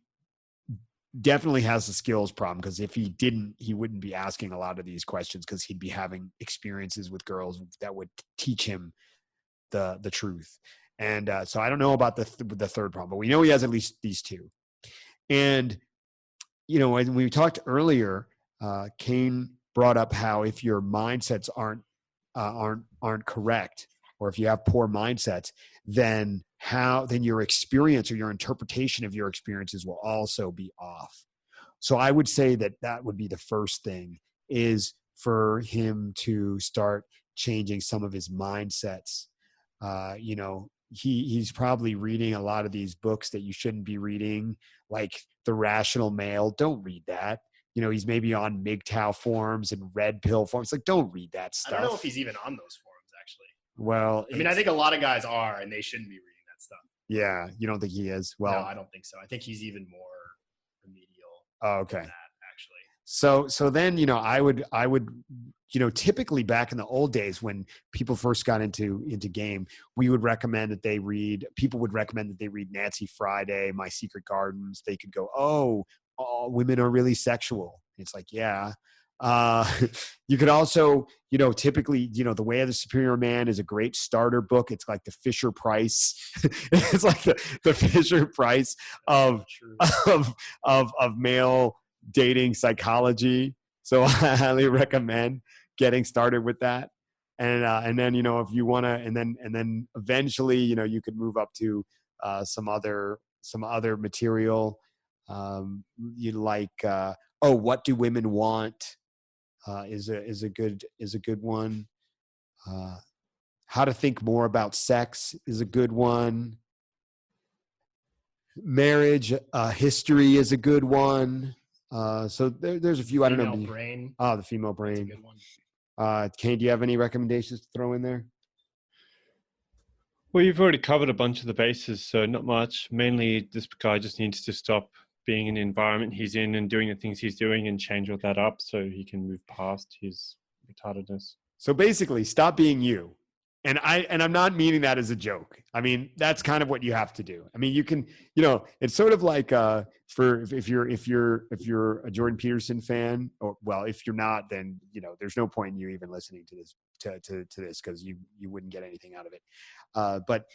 definitely has a skills problem, because if he didn't, he wouldn't be asking a lot of these questions, because he'd be having experiences with girls that would teach him the truth. And so I don't know about the third problem, but we know he has at least these two. And, when we talked earlier, Kane brought up how if your mindsets aren't correct, or if you have poor mindsets, then your experience or your interpretation of your experiences will also be off. So I would say that would be the first thing, is for him to start changing some of his mindsets. He's probably reading a lot of these books that you shouldn't be reading, like The Rational Male. Don't read that. He's maybe on MGTOW forums and red pill forums. Like, don't read that stuff. I don't know if he's even on those forums, actually. Well, I mean, I think a lot of guys are, and they shouldn't be reading that stuff. Yeah. You don't think he is? Well, no, I don't think so. I think he's even more remedial. Oh, okay. Than that, actually. So then, I would, typically back in the old days when people first got into game, people would recommend that they read Nancy Friday, My Secret Gardens. They could go, oh, women are really sexual. It's like, yeah. You could also, typically, The Way of the Superior Man is a great starter book. It's like the Fisher Price. It's like the Fisher Price of male dating psychology. So I highly recommend getting started with that. And then, if you want to, and then eventually, you could move up to some other material. What Do Women Want? Is a good one. How to Think More About Sex is a good one. Marriage History is a good one. So there's a few. I don't know. Female Brain. Oh, The Female Brain. That's a good one. Kane, do you have any recommendations to throw in there? Well, you've already covered a bunch of the bases, so not much. Mainly, this guy just needs to stop being in the environment he's in and doing the things he's doing and change all that up so he can move past his retardedness. So basically, stop being you. And I'm not meaning that as a joke. I mean, that's kind of what you have to do. I mean, you can, it's sort of like if you're a Jordan Peterson fan, or, well, if you're not, then, there's no point in you even listening to this, to this, because you wouldn't get anything out of it. But,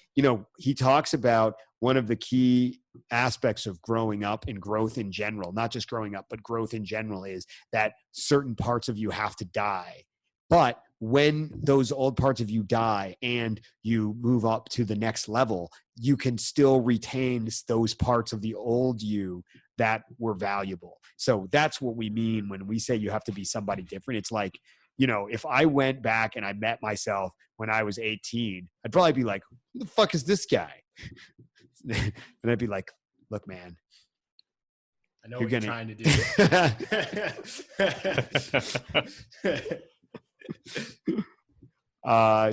he talks about one of the key aspects of growing up and growth in general, not just growing up, but growth in general, is that certain parts of you have to die. But when those old parts of you die and you move up to the next level, you can still retain those parts of the old you that were valuable. So that's what we mean when we say you have to be somebody different. It's like, if I went back and I met myself when I was 18, I'd probably be like, who the fuck is this guy? And I'd be like, look, man, I know You're what gonna- you're trying to do.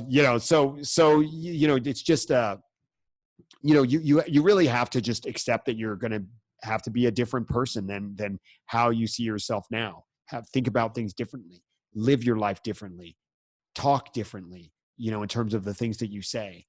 You know, so you know, it's just you know, you really have to just accept that you're going to have to be a different person than how you see yourself now. Think about things differently, live your life differently, talk differently, you know, in terms of the things that you say.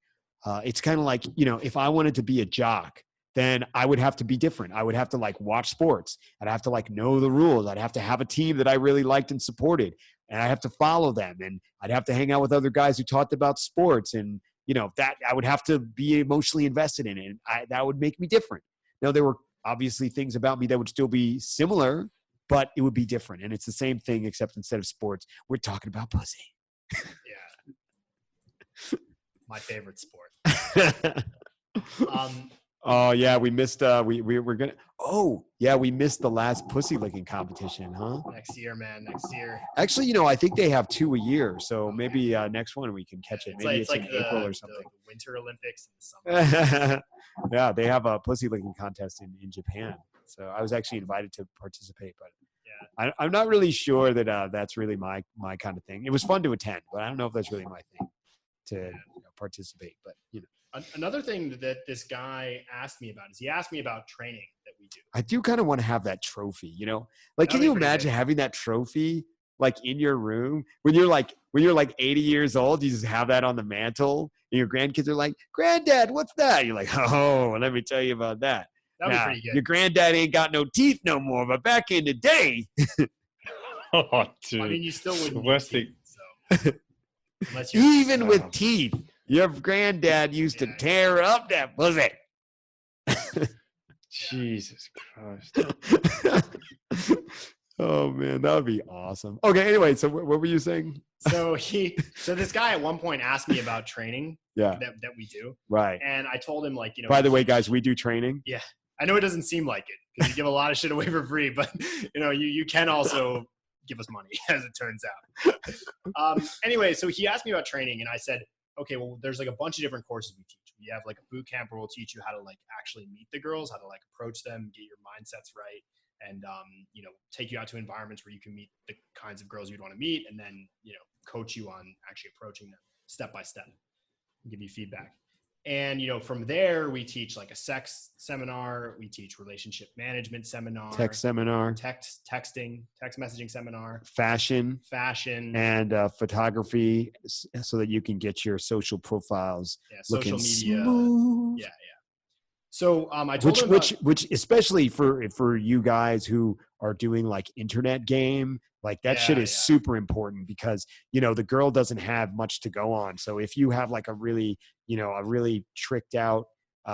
It's kind of like, you know, if I wanted to be a jock, then I would have to be different. I would have to like watch sports. I'd have to like know the rules. I'd have to have a team that I really liked and supported, and I have to follow them. And I'd have to hang out with other guys who talked about sports. And, you know, that I would have to be emotionally invested in it. And that would make me different. Now, there were obviously things about me that would still be similar, but it would be different. And it's the same thing, except instead of sports, we're talking about pussy. Yeah. My favorite sport. Oh yeah, we missed we were gonna we missed the last pussy licking competition, huh? Next year, man. Next year. Actually, you know, I think they have 2 a year, so maybe next one we can catch it. Maybe it's like in April or something. The Winter Olympics in the summer. Yeah, they have a pussy licking contest in Japan. So I was actually invited to participate, but Yeah. I'm not really sure that that's really my kind of thing. It was fun to attend, but I don't know if that's really my thing to participate. But you know. Another thing that this guy asked me about is he asked me about training that we do. I do kind of want to have that trophy, you know? Like, That'd can be you pretty imagine good. having that trophy like in your room when you're like 80 years old, you just have that on the mantle and your grandkids are like, "Granddad, what's that?" You're like, "Oh, let me tell you about that." That'd Nah, be pretty good. your granddad ain't got no teeth no more, but back in the day, Oh, dude. I mean, you still wouldn't The need worst teeth, thing. so unless you're even with teeth, your granddad used to Yeah. tear up that pussy. Jesus Christ. Oh man, that would be awesome. Okay, anyway, so what were you saying? so this guy at one point asked me about training Yeah, that we do, right. and I told him, like, you know. By the way, guys, we do training. I know it doesn't seem like it because you give a lot of shit away for free, but you know, you can also give us money, as it turns out. Anyway, so he asked me about training, and I said, okay, well, there's like a bunch of different courses we teach. We have like a boot camp where we'll teach you how to like actually meet the girls, how to like approach them, get your mindsets right, and you know, take you out to environments where you can meet the kinds of girls you'd want to meet, and then, you know, coach you on actually approaching them step by step, and give you feedback. And, you know, from there, we teach like a sex seminar. We teach relationship management seminar. Text seminar, Text messaging seminar. fashion, Fashion. and photography, so that you can get your social profiles Social looking media. smooth. Yeah. So I told him about, Which especially for you guys who are doing like internet game, like that shit is super important, because, you know, the girl doesn't have much to go on. So if you have like a really tricked out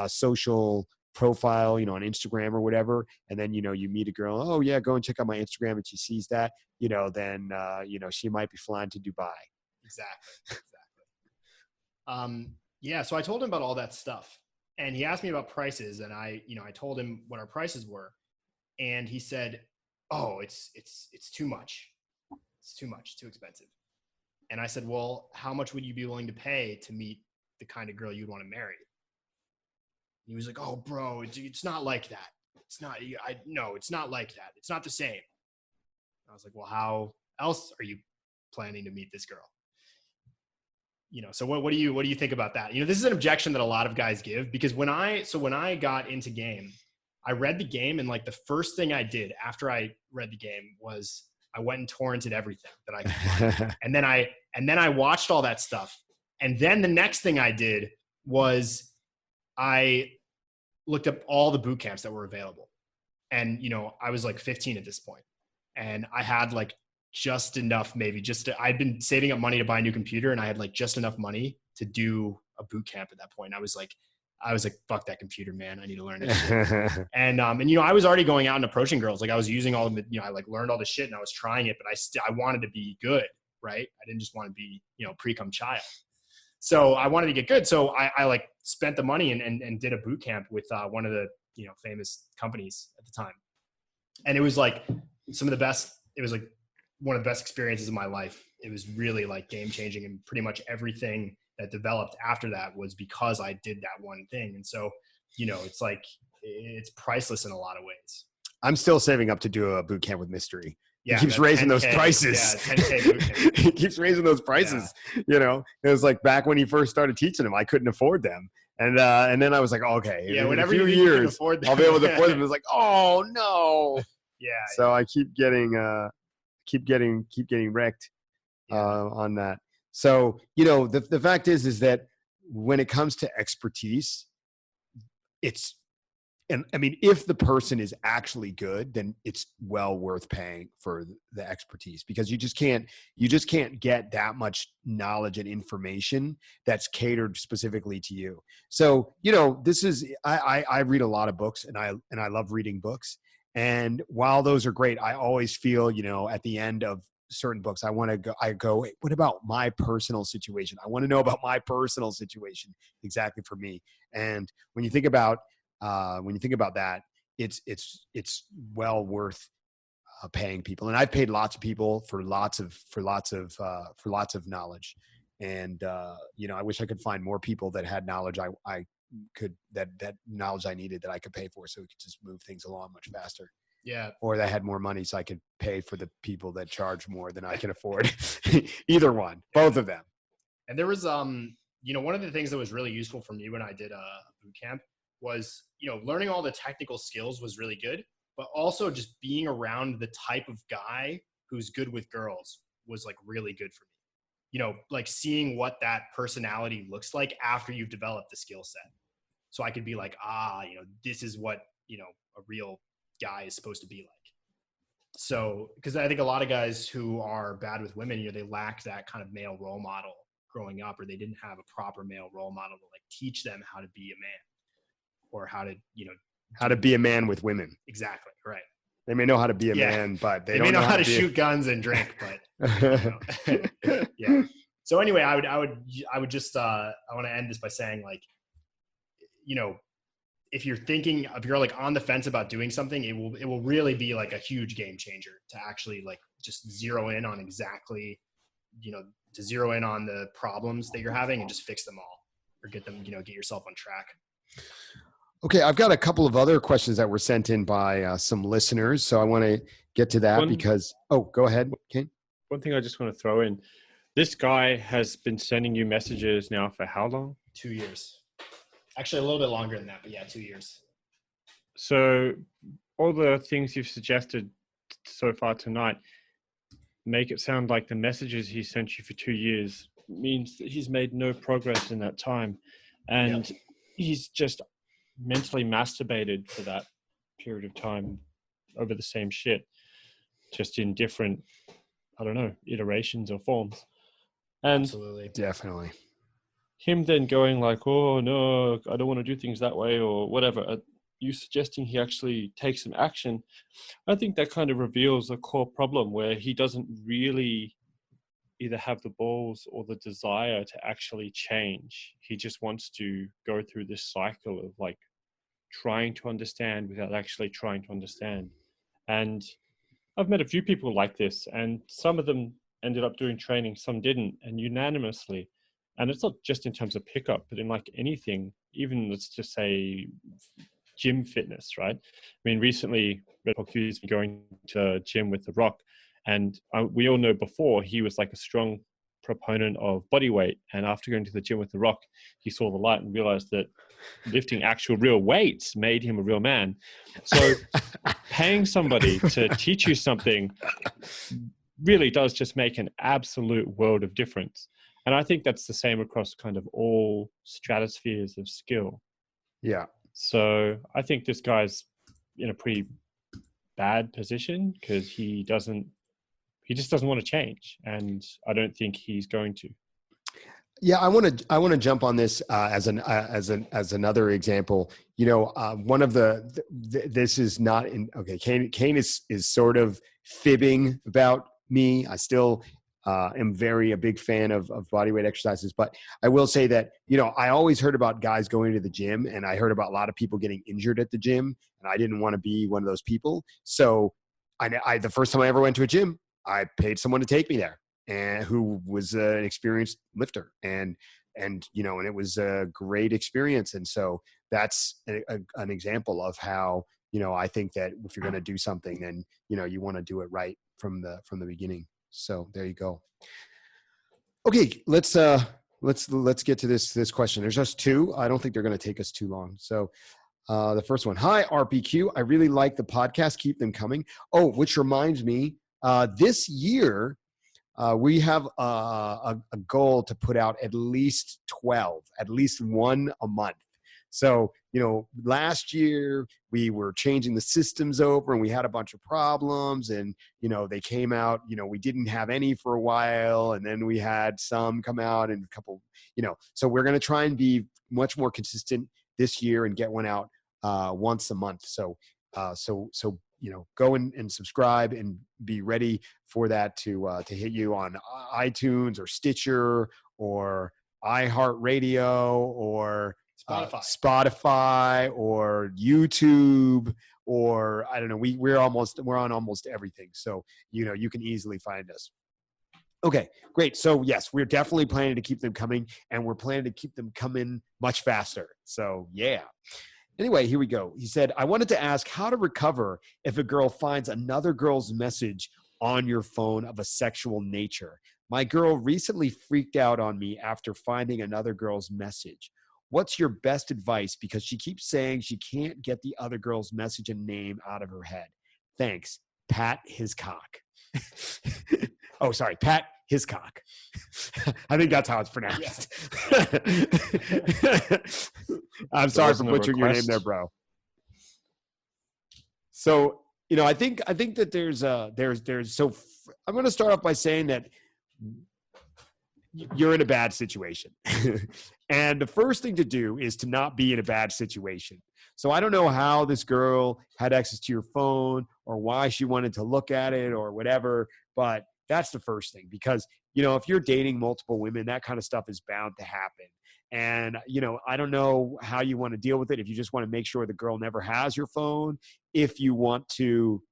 social profile, you know, on Instagram or whatever, and then, you know, you meet a girl, oh yeah, go and check out my Instagram, and she sees that, you know, then you know, she might be flying to Dubai. Exactly. Yeah. So I told him about all that stuff, and he asked me about prices, and I told him what our prices were, and he said, "Oh, it's too much. It's too much, too expensive." And I said, "Well, how much would you be willing to pay to meet the kind of girl you'd want to marry?" And he was like, "Oh, bro, it's not like that. It's not. It's not like that. It's not the same." And I was like, "Well, how else are you planning to meet this girl?" You know, so what do you think about that? You know, this is an objection that a lot of guys give, because when I got into game, I read the game, and like the first thing I did after I read the game was I went and torrented everything that I could find. and then I watched all that stuff. And then the next thing I did was I looked up all the boot camps that were available. And, you know, I was like 15 at this point, and I had like just enough, I'd been saving up money to buy a new computer, and I had like just enough money to do a boot camp at that point. And I was like, fuck that computer, man. I need to learn it. And you know, I was already going out and approaching girls. Like I was using all the, you know, I like learned all the shit, and I was trying it, but I wanted to be good. Right. I didn't just want to be, you know, pre-cum child. So I wanted to get good. So I like spent the money and did a boot camp with one of the, you know, famous companies at the time. And it was like it was like one of the best experiences of my life. It was really like game changing, and pretty much everything that developed after that was because I did that one thing. And so, you know, it's like, it's priceless in a lot of ways. I'm still saving up to do a boot camp with Mystery. Yeah, He keeps that raising those 10K prices. Yeah, 10K boot camp. He keeps raising those prices. You know, it was like back when he first started teaching them, I couldn't afford them. And then I was like, okay, Yeah, in whenever a few you can years, afford them. I'll be able to afford them. It's like, oh no. Yeah. So I keep getting wrecked Yeah. on that. So, you know, the fact is that when it comes to expertise, and I mean, if the person is actually good, then it's well worth paying for the expertise, because you just can't get that much knowledge and information that's catered specifically to you. So, you know, this is, I read a lot of books, and I love reading books. And while those are great, I always feel, you know, at the end of certain books, I go, hey, what about my personal situation? I want to know about my personal situation exactly for me. And when you think about that, it's well worth paying people. And I've paid lots of people for lots of knowledge. And you know, I wish I could find more people that had knowledge that knowledge I needed that I could pay for, so we could just move things along much faster. Yeah. Or that had more money, so I could pay for the people that charge more than I can afford. Either one, both of them. And there was, you know, one of the things that was really useful for me when I did a boot camp was, you know, learning all the technical skills was really good, but also just being around the type of guy who's good with girls was like really good for me. You know, like seeing what that personality looks like after you've developed the skill set. So I could be like, you know, this is what, you know, a real guy is supposed to be like. So, because I think a lot of guys who are bad with women, you know, they lack that kind of male role model growing up, or they didn't have a proper male role model to like teach them how to be a man, or how to, you know, how to be a man with women. Exactly. Right. They may know how to be a man, but they don't may know how to be shoot guns and drink, but you know. Yeah. So anyway, I would just I want to end this by saying, like, you know, if you're like on the fence about doing something, it will really be like a huge game changer to actually like just zero in on exactly, you know, to zero in on the problems that you're having and just fix them all, or get them, you know, get yourself on track. Okay, I've got a couple of other questions that were sent in by some listeners, so I want to get to that because. Oh, go ahead, Kane. One thing I just want to throw in: this guy has been sending you messages now for how long? 2 years. Actually, a little bit longer than that, but yeah, 2 years. So all the things you've suggested so far tonight make it sound like the messages he sent you for 2 years means that he's made no progress in that time, and he's just mentally masturbated for that period of time over the same shit, just in different, I don't know, iterations or forms. And absolutely, definitely him then going like, oh no, I don't want to do things that way or whatever, you suggesting he actually takes some action, I think that kind of reveals a core problem where he doesn't really either have the balls or the desire to actually change. He just wants to go through this cycle of like trying to understand without actually trying to understand. And I've met a few people like this, and some of them ended up doing training, some didn't, and unanimously. And it's not just in terms of pickup, but in like anything, even let's just say gym fitness, right? I mean, recently Red Hawk has been going to a gym with The Rock, and we all know before he was like a strong proponent of body weight, and after going to the gym with The Rock, he saw the light and realized that lifting actual real weights made him a real man. So paying somebody to teach you something really does just make an absolute world of difference. And I think that's the same across kind of all stratospheres of skill. Yeah. So I think this guy's in a pretty bad position because he just doesn't want to change, and I don't think he's going to. Yeah, I want to jump on this as another example. You know, one of this is not in. Okay, Kane is sort of fibbing about me. I still am a big fan of bodyweight exercises, but I will say that, you know, I always heard about guys going to the gym, and I heard about a lot of people getting injured at the gym, and I didn't want to be one of those people. So I the first time I ever went to a gym, I paid someone to take me there, and who was an experienced lifter, and you know, and it was a great experience. And so that's an example of how, I think that if you're going to do something, then, you want to do it right from the beginning. So there you go. Okay. Let's get to this question. There's just two. I don't think they're going to take us too long. So the first one, hi, RPQ. I really like the podcast. Keep them coming. Oh, which reminds me, this year, we have a goal to put out at least 12, at least one a month. So, last year we were changing the systems over and we had a bunch of problems and, they came out, we didn't have any for a while and then we had some come out and a couple, so we're going to try and be much more consistent this year and get one out once a month. So, go and subscribe and be ready for that to hit you on iTunes or Stitcher or iHeartRadio or Spotify or YouTube, or I don't know. We're on almost everything. So, you can easily find us. Okay, great. So yes, we're definitely planning to keep them coming, and we're planning to keep them coming much faster. So yeah. Anyway, here we go. He said, I wanted to ask how to recover if a girl finds another girl's message on your phone of a sexual nature. My girl recently freaked out on me after finding another girl's message. What's your best advice? Because she keeps saying she can't get the other girl's message and name out of her head. Thanks, Pat Hiscock. Oh, sorry, Pat Hiscock. I think that's how it's pronounced. Yeah. I'm sorry for butchering your name there, bro. So, I think that there's so I'm going to start off by saying that you're in a bad situation. And the first thing to do is to not be in a bad situation. So I don't know how this girl had access to your phone or why she wanted to look at it or whatever, but that's the first thing, because, if you're dating multiple women, that kind of stuff is bound to happen. And, I don't know how you want to deal with it. If you just want to make sure the girl never has your phone, if you want to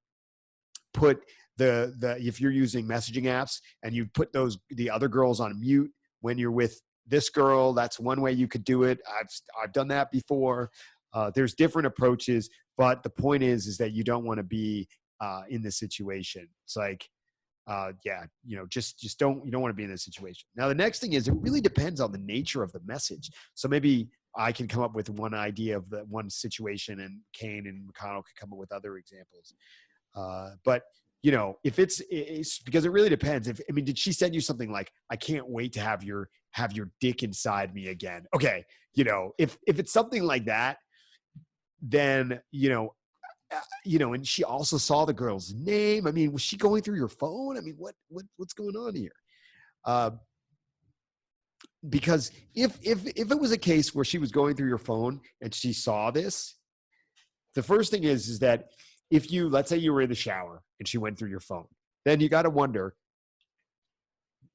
put if you're using messaging apps and you put the other girls on mute when you're with this girl, that's one way you could do it. I've done that before. There's different approaches, but the point is that you don't want to be in this situation. It's like, just you don't want to be in this situation. Now, the next thing is it really depends on the nature of the message. So maybe I can come up with one idea of the one situation and Kane and McConnell could come up with other examples. But if it's because it really depends. Did she send you something like, I can't wait to have your dick inside me again? Okay. If it's something like that, then, and she also saw the girl's name. Was she going through your phone? What's going on here? Because if it was a case where she was going through your phone and she saw this, the first thing is that if let's say you were in the shower and she went through your phone, then you got to wonder,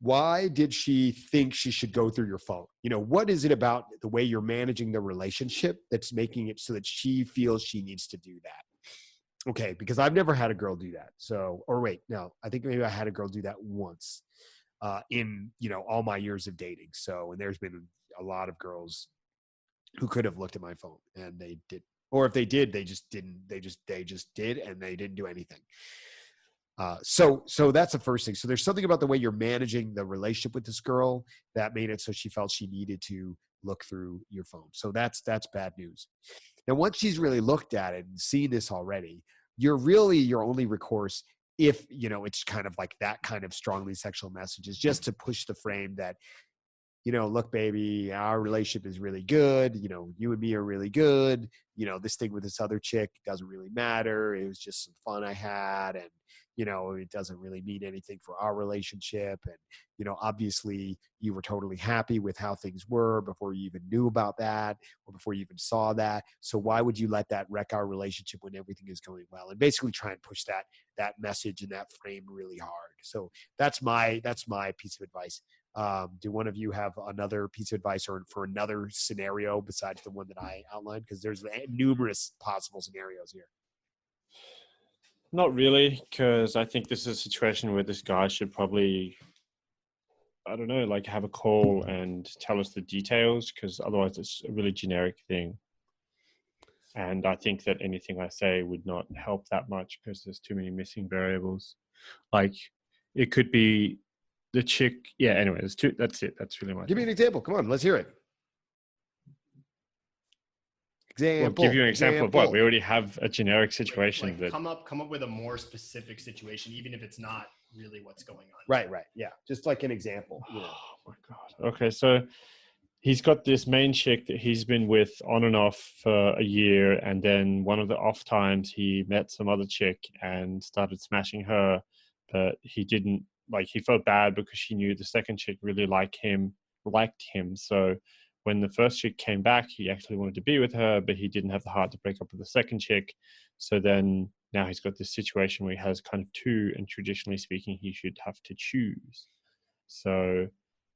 why did she think she should go through your phone? What is it about the way you're managing the relationship that's making it so that she feels she needs to do that? Okay, because I've never had a girl do that. I think maybe I had a girl do that once in, all my years of dating. So, and there's been a lot of girls who could have looked at my phone and they did. Or if they did, they just didn't. They just did, and they didn't do anything. So that's the first thing. So there's something about the way you're managing the relationship with this girl that made it so she felt she needed to look through your phone. So that's bad news. Now, once she's really looked at it and seen this already, your only recourse, if it's kind of like that kind of strongly sexual message, is just to push the frame that, look, baby, our relationship is really good. You and me are really good. This thing with this other chick doesn't really matter. It was just some fun I had. And, it doesn't really mean anything for our relationship. And, obviously you were totally happy with how things were before you even knew about that or before you even saw that. So why would you let that wreck our relationship when everything is going well? And basically try and push that message and that frame really hard. So that's my piece of advice. Do one of you have another piece of advice or for another scenario besides the one that I outlined? Because there's numerous possible scenarios here. Not really, because I think this is a situation where this guy should probably, I don't know, like have a call and tell us the details, because otherwise it's a really generic thing. And I think that anything I say would not help that much because there's too many missing variables. Like it could be the chick. Yeah. Anyway, that's it. That's really my. Give me an example. Come on, let's hear it. Well, give you an example of what we already have a generic situation Like, that come up with a more specific situation, even if it's not really what's going on. Right. Yeah. Just like an example. Oh my God. Okay. So he's got this main chick that he's been with on and off for a year. And then one of the off times he met some other chick and started smashing her. But he didn't he felt bad because he knew the second chick really liked him. So when the first chick came back, he actually wanted to be with her, but he didn't have the heart to break up with the second chick. So then now he's got this situation where he has kind of two, and traditionally speaking, he should have to choose. So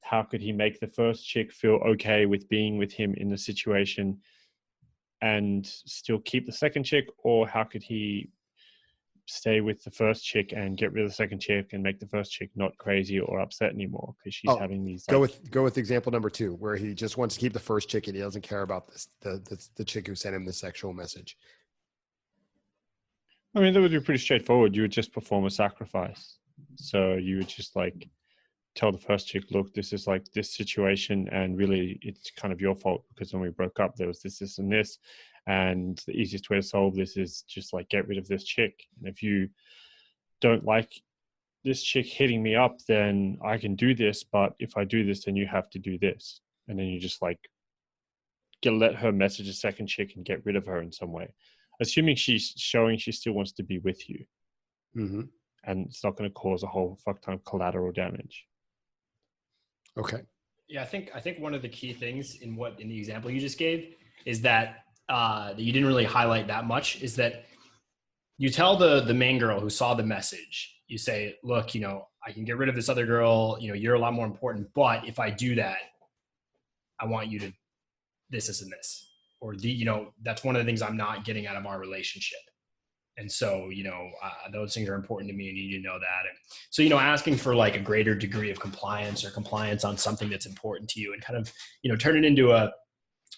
how could he make the first chick feel okay with being with him in the situation and still keep the second chick? Or how could he stay with the first chick and get rid of the second chick and make the first chick not crazy or upset anymore because she's having these go with example number 2, where he just wants to keep the first chick and he doesn't care about the chick who sent him the sexual message? I mean, that would be pretty straightforward. You would just perform a sacrifice. So you would just tell the first chick, look, this is this situation, and really it's kind of your fault because when we broke up there was this and this, and the easiest way to solve this is just get rid of this chick. And if you don't like this chick hitting me up, then I can do this, but if I do this, then you have to do this. And then you just let her message a second chick and get rid of her in some way, assuming she's showing she still wants to be with you. Mm-hmm. And it's not going to cause a whole fuck ton of collateral damage. Okay. Yeah, I think one of the key things in the example you just gave is that that you didn't really highlight that much, is that you tell the main girl who saw the message, you say, look, I can get rid of this other girl, you're a lot more important, but if I do that, I want you to this and this, or that's one of the things I'm not getting out of our relationship. And so, those things are important to me and you need to know that. And so, asking for a greater degree of compliance on something that's important to you, and kind of, turn it into a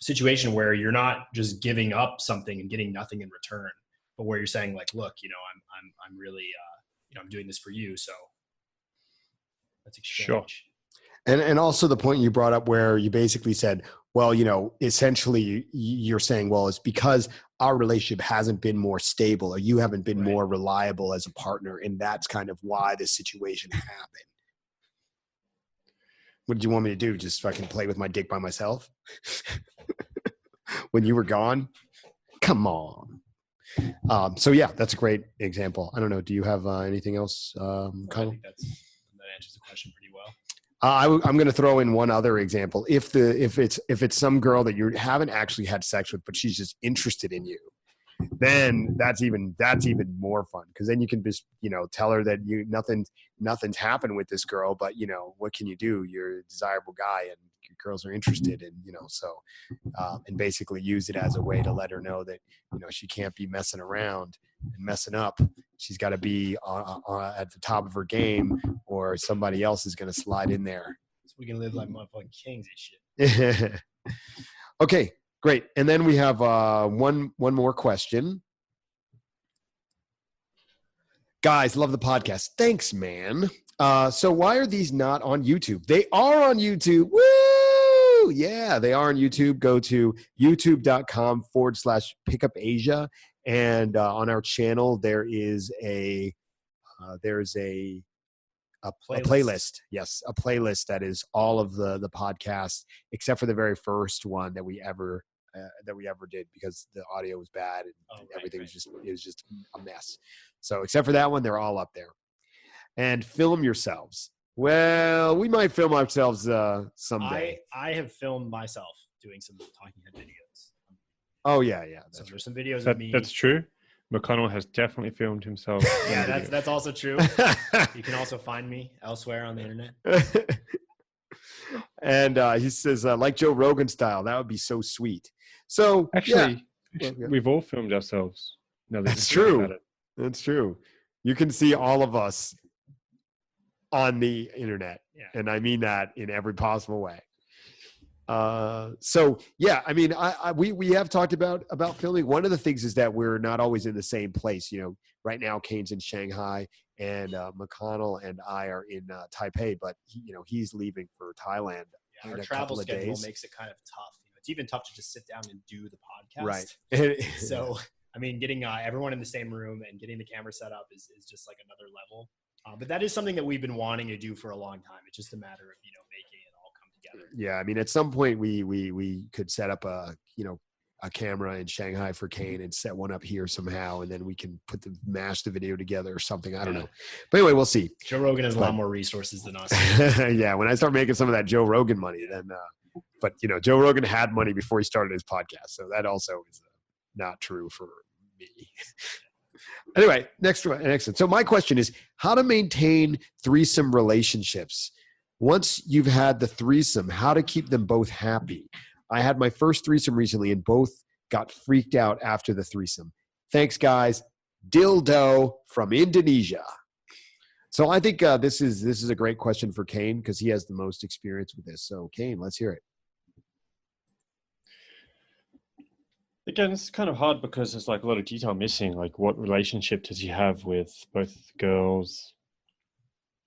situation where you're not just giving up something and getting nothing in return, but where you're saying look, I'm really, I'm doing this for you. So let's exchange. Sure. And also the point you brought up where you basically said, well, essentially you're saying, well, it's because our relationship hasn't been more stable, or you haven't been more reliable as a partner. And that's kind of why this situation happened. What did you want me to do? Just fucking play with my dick by myself when you were gone? Come on. So yeah, that's a great example. I don't know. Do you have anything else? I think that answers the question pretty well. I'm going to throw in one other example. If it's some girl that you haven't actually had sex with, but she's just interested in you, then that's even more fun, because then you can just tell her that nothing's happened with this girl, but what can you do? You're a desirable guy and your girls are interested, and and basically use it as a way to let her know that she can't be messing around and messing up. She's got to be at the top of her game, or somebody else is going to slide in there. So we can live like motherfucking kings and shit. Okay, great. And then we have one more question. Guys, love the podcast. Thanks, man. So why are these not on YouTube? They are on YouTube. Woo! Yeah, they are on YouTube. Go to youtube.com/pickupasia. And on our channel, there's a playlist. Yes, a playlist that is all of the podcasts, except for the very first one that we ever did, because the audio was bad and everything was just a mess. So except for that one, they're all up there. And film yourselves. Well, we might film ourselves someday. I have filmed myself doing some talking head videos. Oh yeah. So there's some videos of me. That's true. McConnell has definitely filmed himself. Yeah, that's also true. You can also find me elsewhere on the internet. And he says, like Joe Rogan style, that would be so sweet. So actually, we've all filmed ourselves. No, that's true. That's true. You can see all of us on the internet. Yeah. And I mean that in every possible way. So yeah, I mean, we have talked about filming. One of the things is that we're not always in the same place. You know, right now Kane's in Shanghai, and McConnell and I are in Taipei, but he's leaving for Thailand. Yeah, our in a travel couple of schedule days. makes it kind of tough. It's even tough to just sit down and do the podcast. Right. So, I mean, getting everyone in the same room and getting the camera set up is just like another level. But that is something that we've been wanting to do for a long time. It's just a matter of making it all come together. Yeah, I mean, at some point we could set up a camera in Shanghai for Kane and set one up here somehow, and then we can mash the video together or something. I don't know, but anyway, we'll see. Joe Rogan has a lot more resources than us. Yeah, when I start making some of that Joe Rogan money, then. But Joe Rogan had money before he started his podcast, so that also is not true for me. Anyway, next one. So my question is how to maintain threesome relationships. Once you've had the threesome, how to keep them both happy. I had my first threesome recently and both got freaked out after the threesome. Thanks, guys. Dildo from Indonesia. So I think this is a great question for Kane because he has the most experience with this. So Kane, let's hear it. Again, it's kind of hard because there's like a lot of detail missing. Like, what relationship does he have with both girls?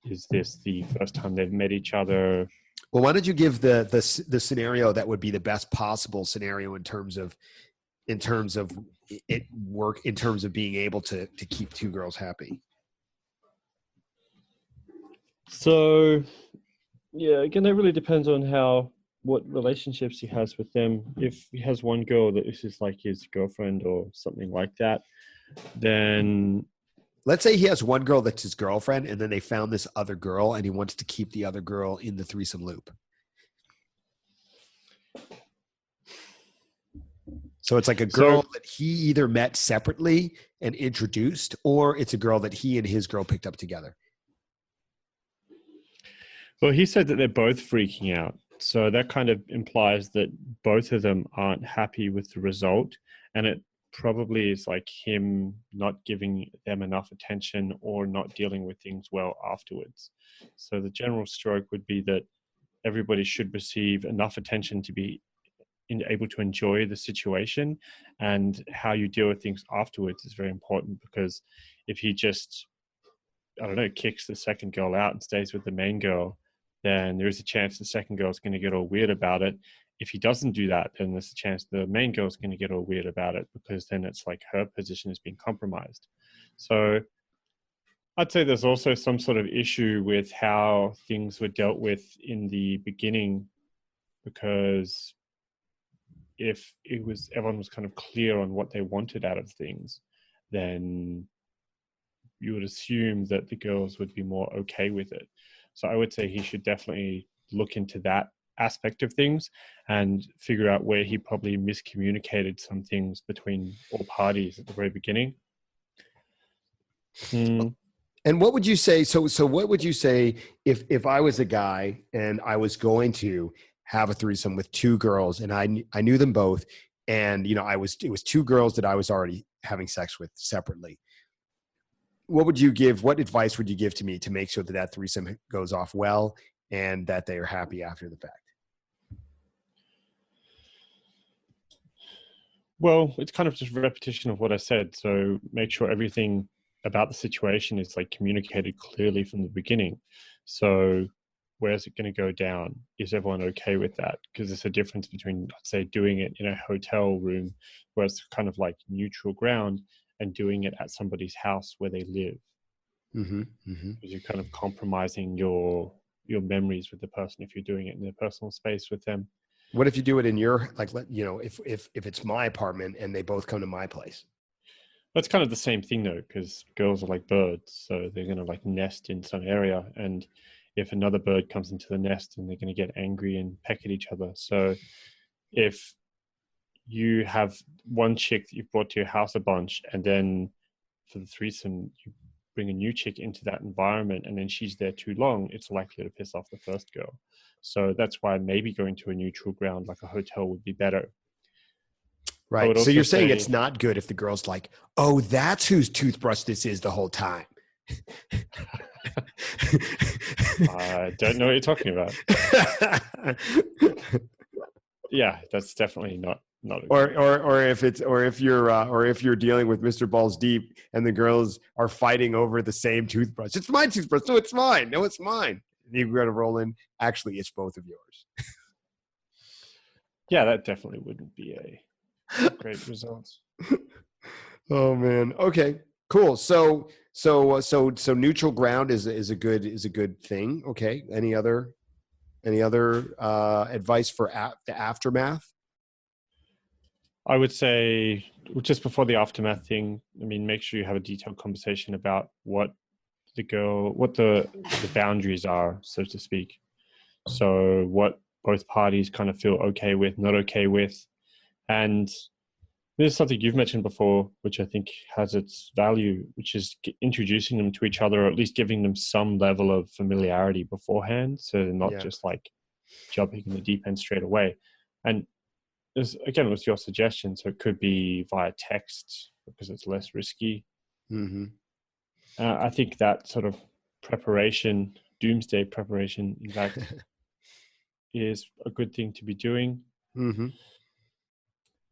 Is this the first time they've met each other? Well, why don't you give the scenario that would be the best possible scenario in terms of it work, in terms of being able to keep two girls happy? So, yeah, again, it really depends on what relationships he has with them. If he has one girl that this is like his girlfriend or something like that, then let's say he has one girl that's his girlfriend, and then they found this other girl, and he wants to keep the other girl in the threesome loop. So it's like a girl that he either met separately and introduced, or it's a girl that he and his girl picked up together. Well, he said that they're both freaking out. So that kind of implies that both of them aren't happy with the result. And it probably is like him not giving them enough attention or not dealing with things well afterwards. So the general stroke would be that everybody should receive enough attention to be able to enjoy the situation, and how you deal with things afterwards is very important, because if he just, kicks the second girl out and stays with the main girl, then there is a chance the second girl is going to get all weird about it. If he doesn't do that, then there's a chance the main girl is going to get all weird about it, because then it's like her position is being compromised. So I'd say there's also some sort of issue with how things were dealt with in the beginning, because if everyone was kind of clear on what they wanted out of things, then you would assume that the girls would be more okay with it. So I would say he should definitely look into that aspect of things and figure out where he probably miscommunicated some things between all parties at the very beginning. And what would you say? So what would you say if I was a guy and I was going to have a threesome with two girls, and I knew them both, and it was two girls that I was already having sex with separately? What advice would you give to me to make sure that threesome goes off well and that they are happy after the fact? Well, it's kind of just a repetition of what I said. So make sure everything about the situation is like communicated clearly from the beginning. So where's it going to go down? Is everyone okay with that? Because there's a difference between, let's say, doing it in a hotel room where it's kind of like neutral ground, and doing it at somebody's house where they live. Mm-hmm, mm-hmm. Because you're kind of compromising your memories with the person if you're doing it in a personal space with them. What if you do it in your, if it's my apartment and they both come to my place? That's kind of the same thing though, because girls are like birds, so they're going to like nest in some area, and if another bird comes into the nest, then they're going to get angry and peck at each other. So if you have one chick that you've brought to your house a bunch, and then for the threesome you bring a new chick into that environment, and then she's there too long, it's likely to piss off the first girl. So that's why maybe going to a neutral ground like a hotel would be better. Right. So you're saying it's not good if the girl's like, oh, that's whose toothbrush this is the whole time. I don't know what you're talking about. Yeah, that's definitely not a Or if you're dealing with Mr. Balls Deep and the girls are fighting over the same toothbrush. It's my toothbrush. No, it's mine. No, it's mine. You've got to roll in. Actually, it's both of yours. Yeah, that definitely wouldn't be a great result. Oh man. Okay. Cool. So neutral ground is a good thing. Okay. Any other advice for the aftermath? I would say just before the aftermath thing, I mean, make sure you have a detailed conversation about what the boundaries are, so to speak. So what both parties kind of feel okay with, not okay with. And this is something you've mentioned before, which I think has its value, which is introducing them to each other, or at least giving them some level of familiarity beforehand. So they're not just like jumping in the deep end straight away. And again, with your suggestion, so it could be via text because it's less risky. Mm-hmm. I think that sort of preparation, doomsday preparation, in fact, is a good thing to be doing. Mm-hmm.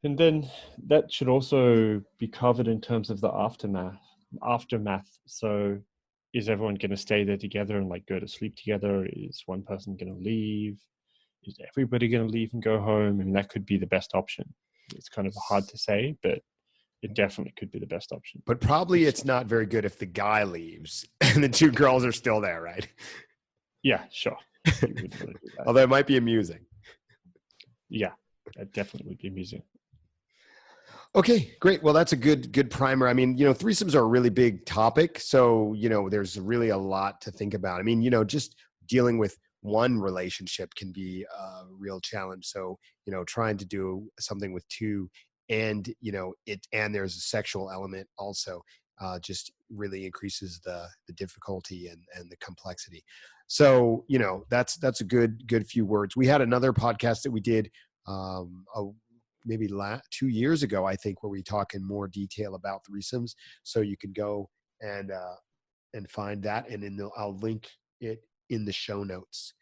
And then that should also be covered in terms of the aftermath. So is everyone going to stay there together and like go to sleep together? Is one person going to leave? Is everybody going to leave and go home? I mean, that could be the best option. It's kind of hard to say, but it definitely could be the best option. But probably it's not very good if the guy leaves and the two girls are still there, right? Yeah, sure. You wouldn't want to do that. Although it might be amusing. Yeah, that definitely would be amusing. Okay, great. Well, that's a good primer. I mean, threesomes are a really big topic. So, there's really a lot to think about. I mean, just dealing with one relationship can be a real challenge. So, trying to do something with two and, and there's a sexual element also just really increases the difficulty and the complexity. So, that's a good few words. We had another podcast that we did maybe 2 years ago, I think, where we talk in more detail about threesomes. So you can go and find that, and then I'll link it in the show notes.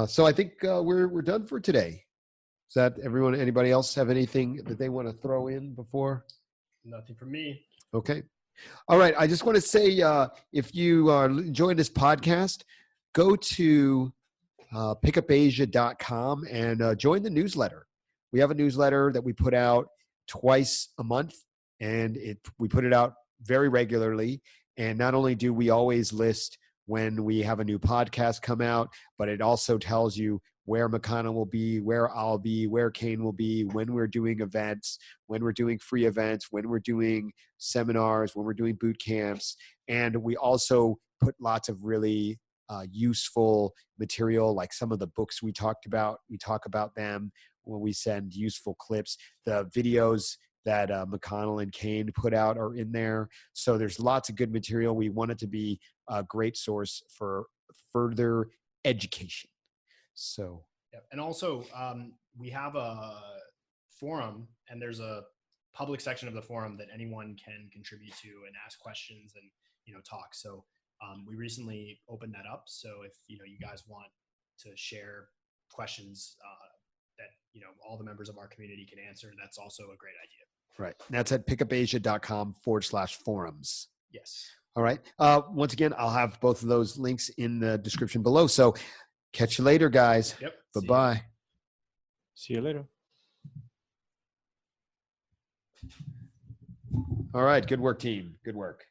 So I think we're done for today. Is that everyone? Anybody else have anything that they want to throw in before? Nothing from me. Okay. All right. I just want to say, if you are enjoying this podcast, go to pickupasia.com and join the newsletter. We have a newsletter that we put out twice a month, and we put it out very regularly. And not only do we always list when we have a new podcast come out, but it also tells you where McConnell will be, where I'll be, where Kane will be, when we're doing events, when we're doing free events, when we're doing seminars, when we're doing boot camps. And we also put lots of really useful material, like some of the books we talk about them when we send useful clips. The videos that McConnell and Kane put out are in there. So there's lots of good material. We want it to be a great source for further education. So, yeah. And also we have a forum, and there's a public section of the forum that anyone can contribute to and ask questions and, talk. So we recently opened that up. So if, you guys want to share questions that, all the members of our community can answer, that's also a great idea. Right. That's at pickupasia.com/forums. Yes. All right. Once again, I'll have both of those links in the description below. So catch you later, guys. Yep. Bye-bye. See you later. All right. Good work, team. Good work.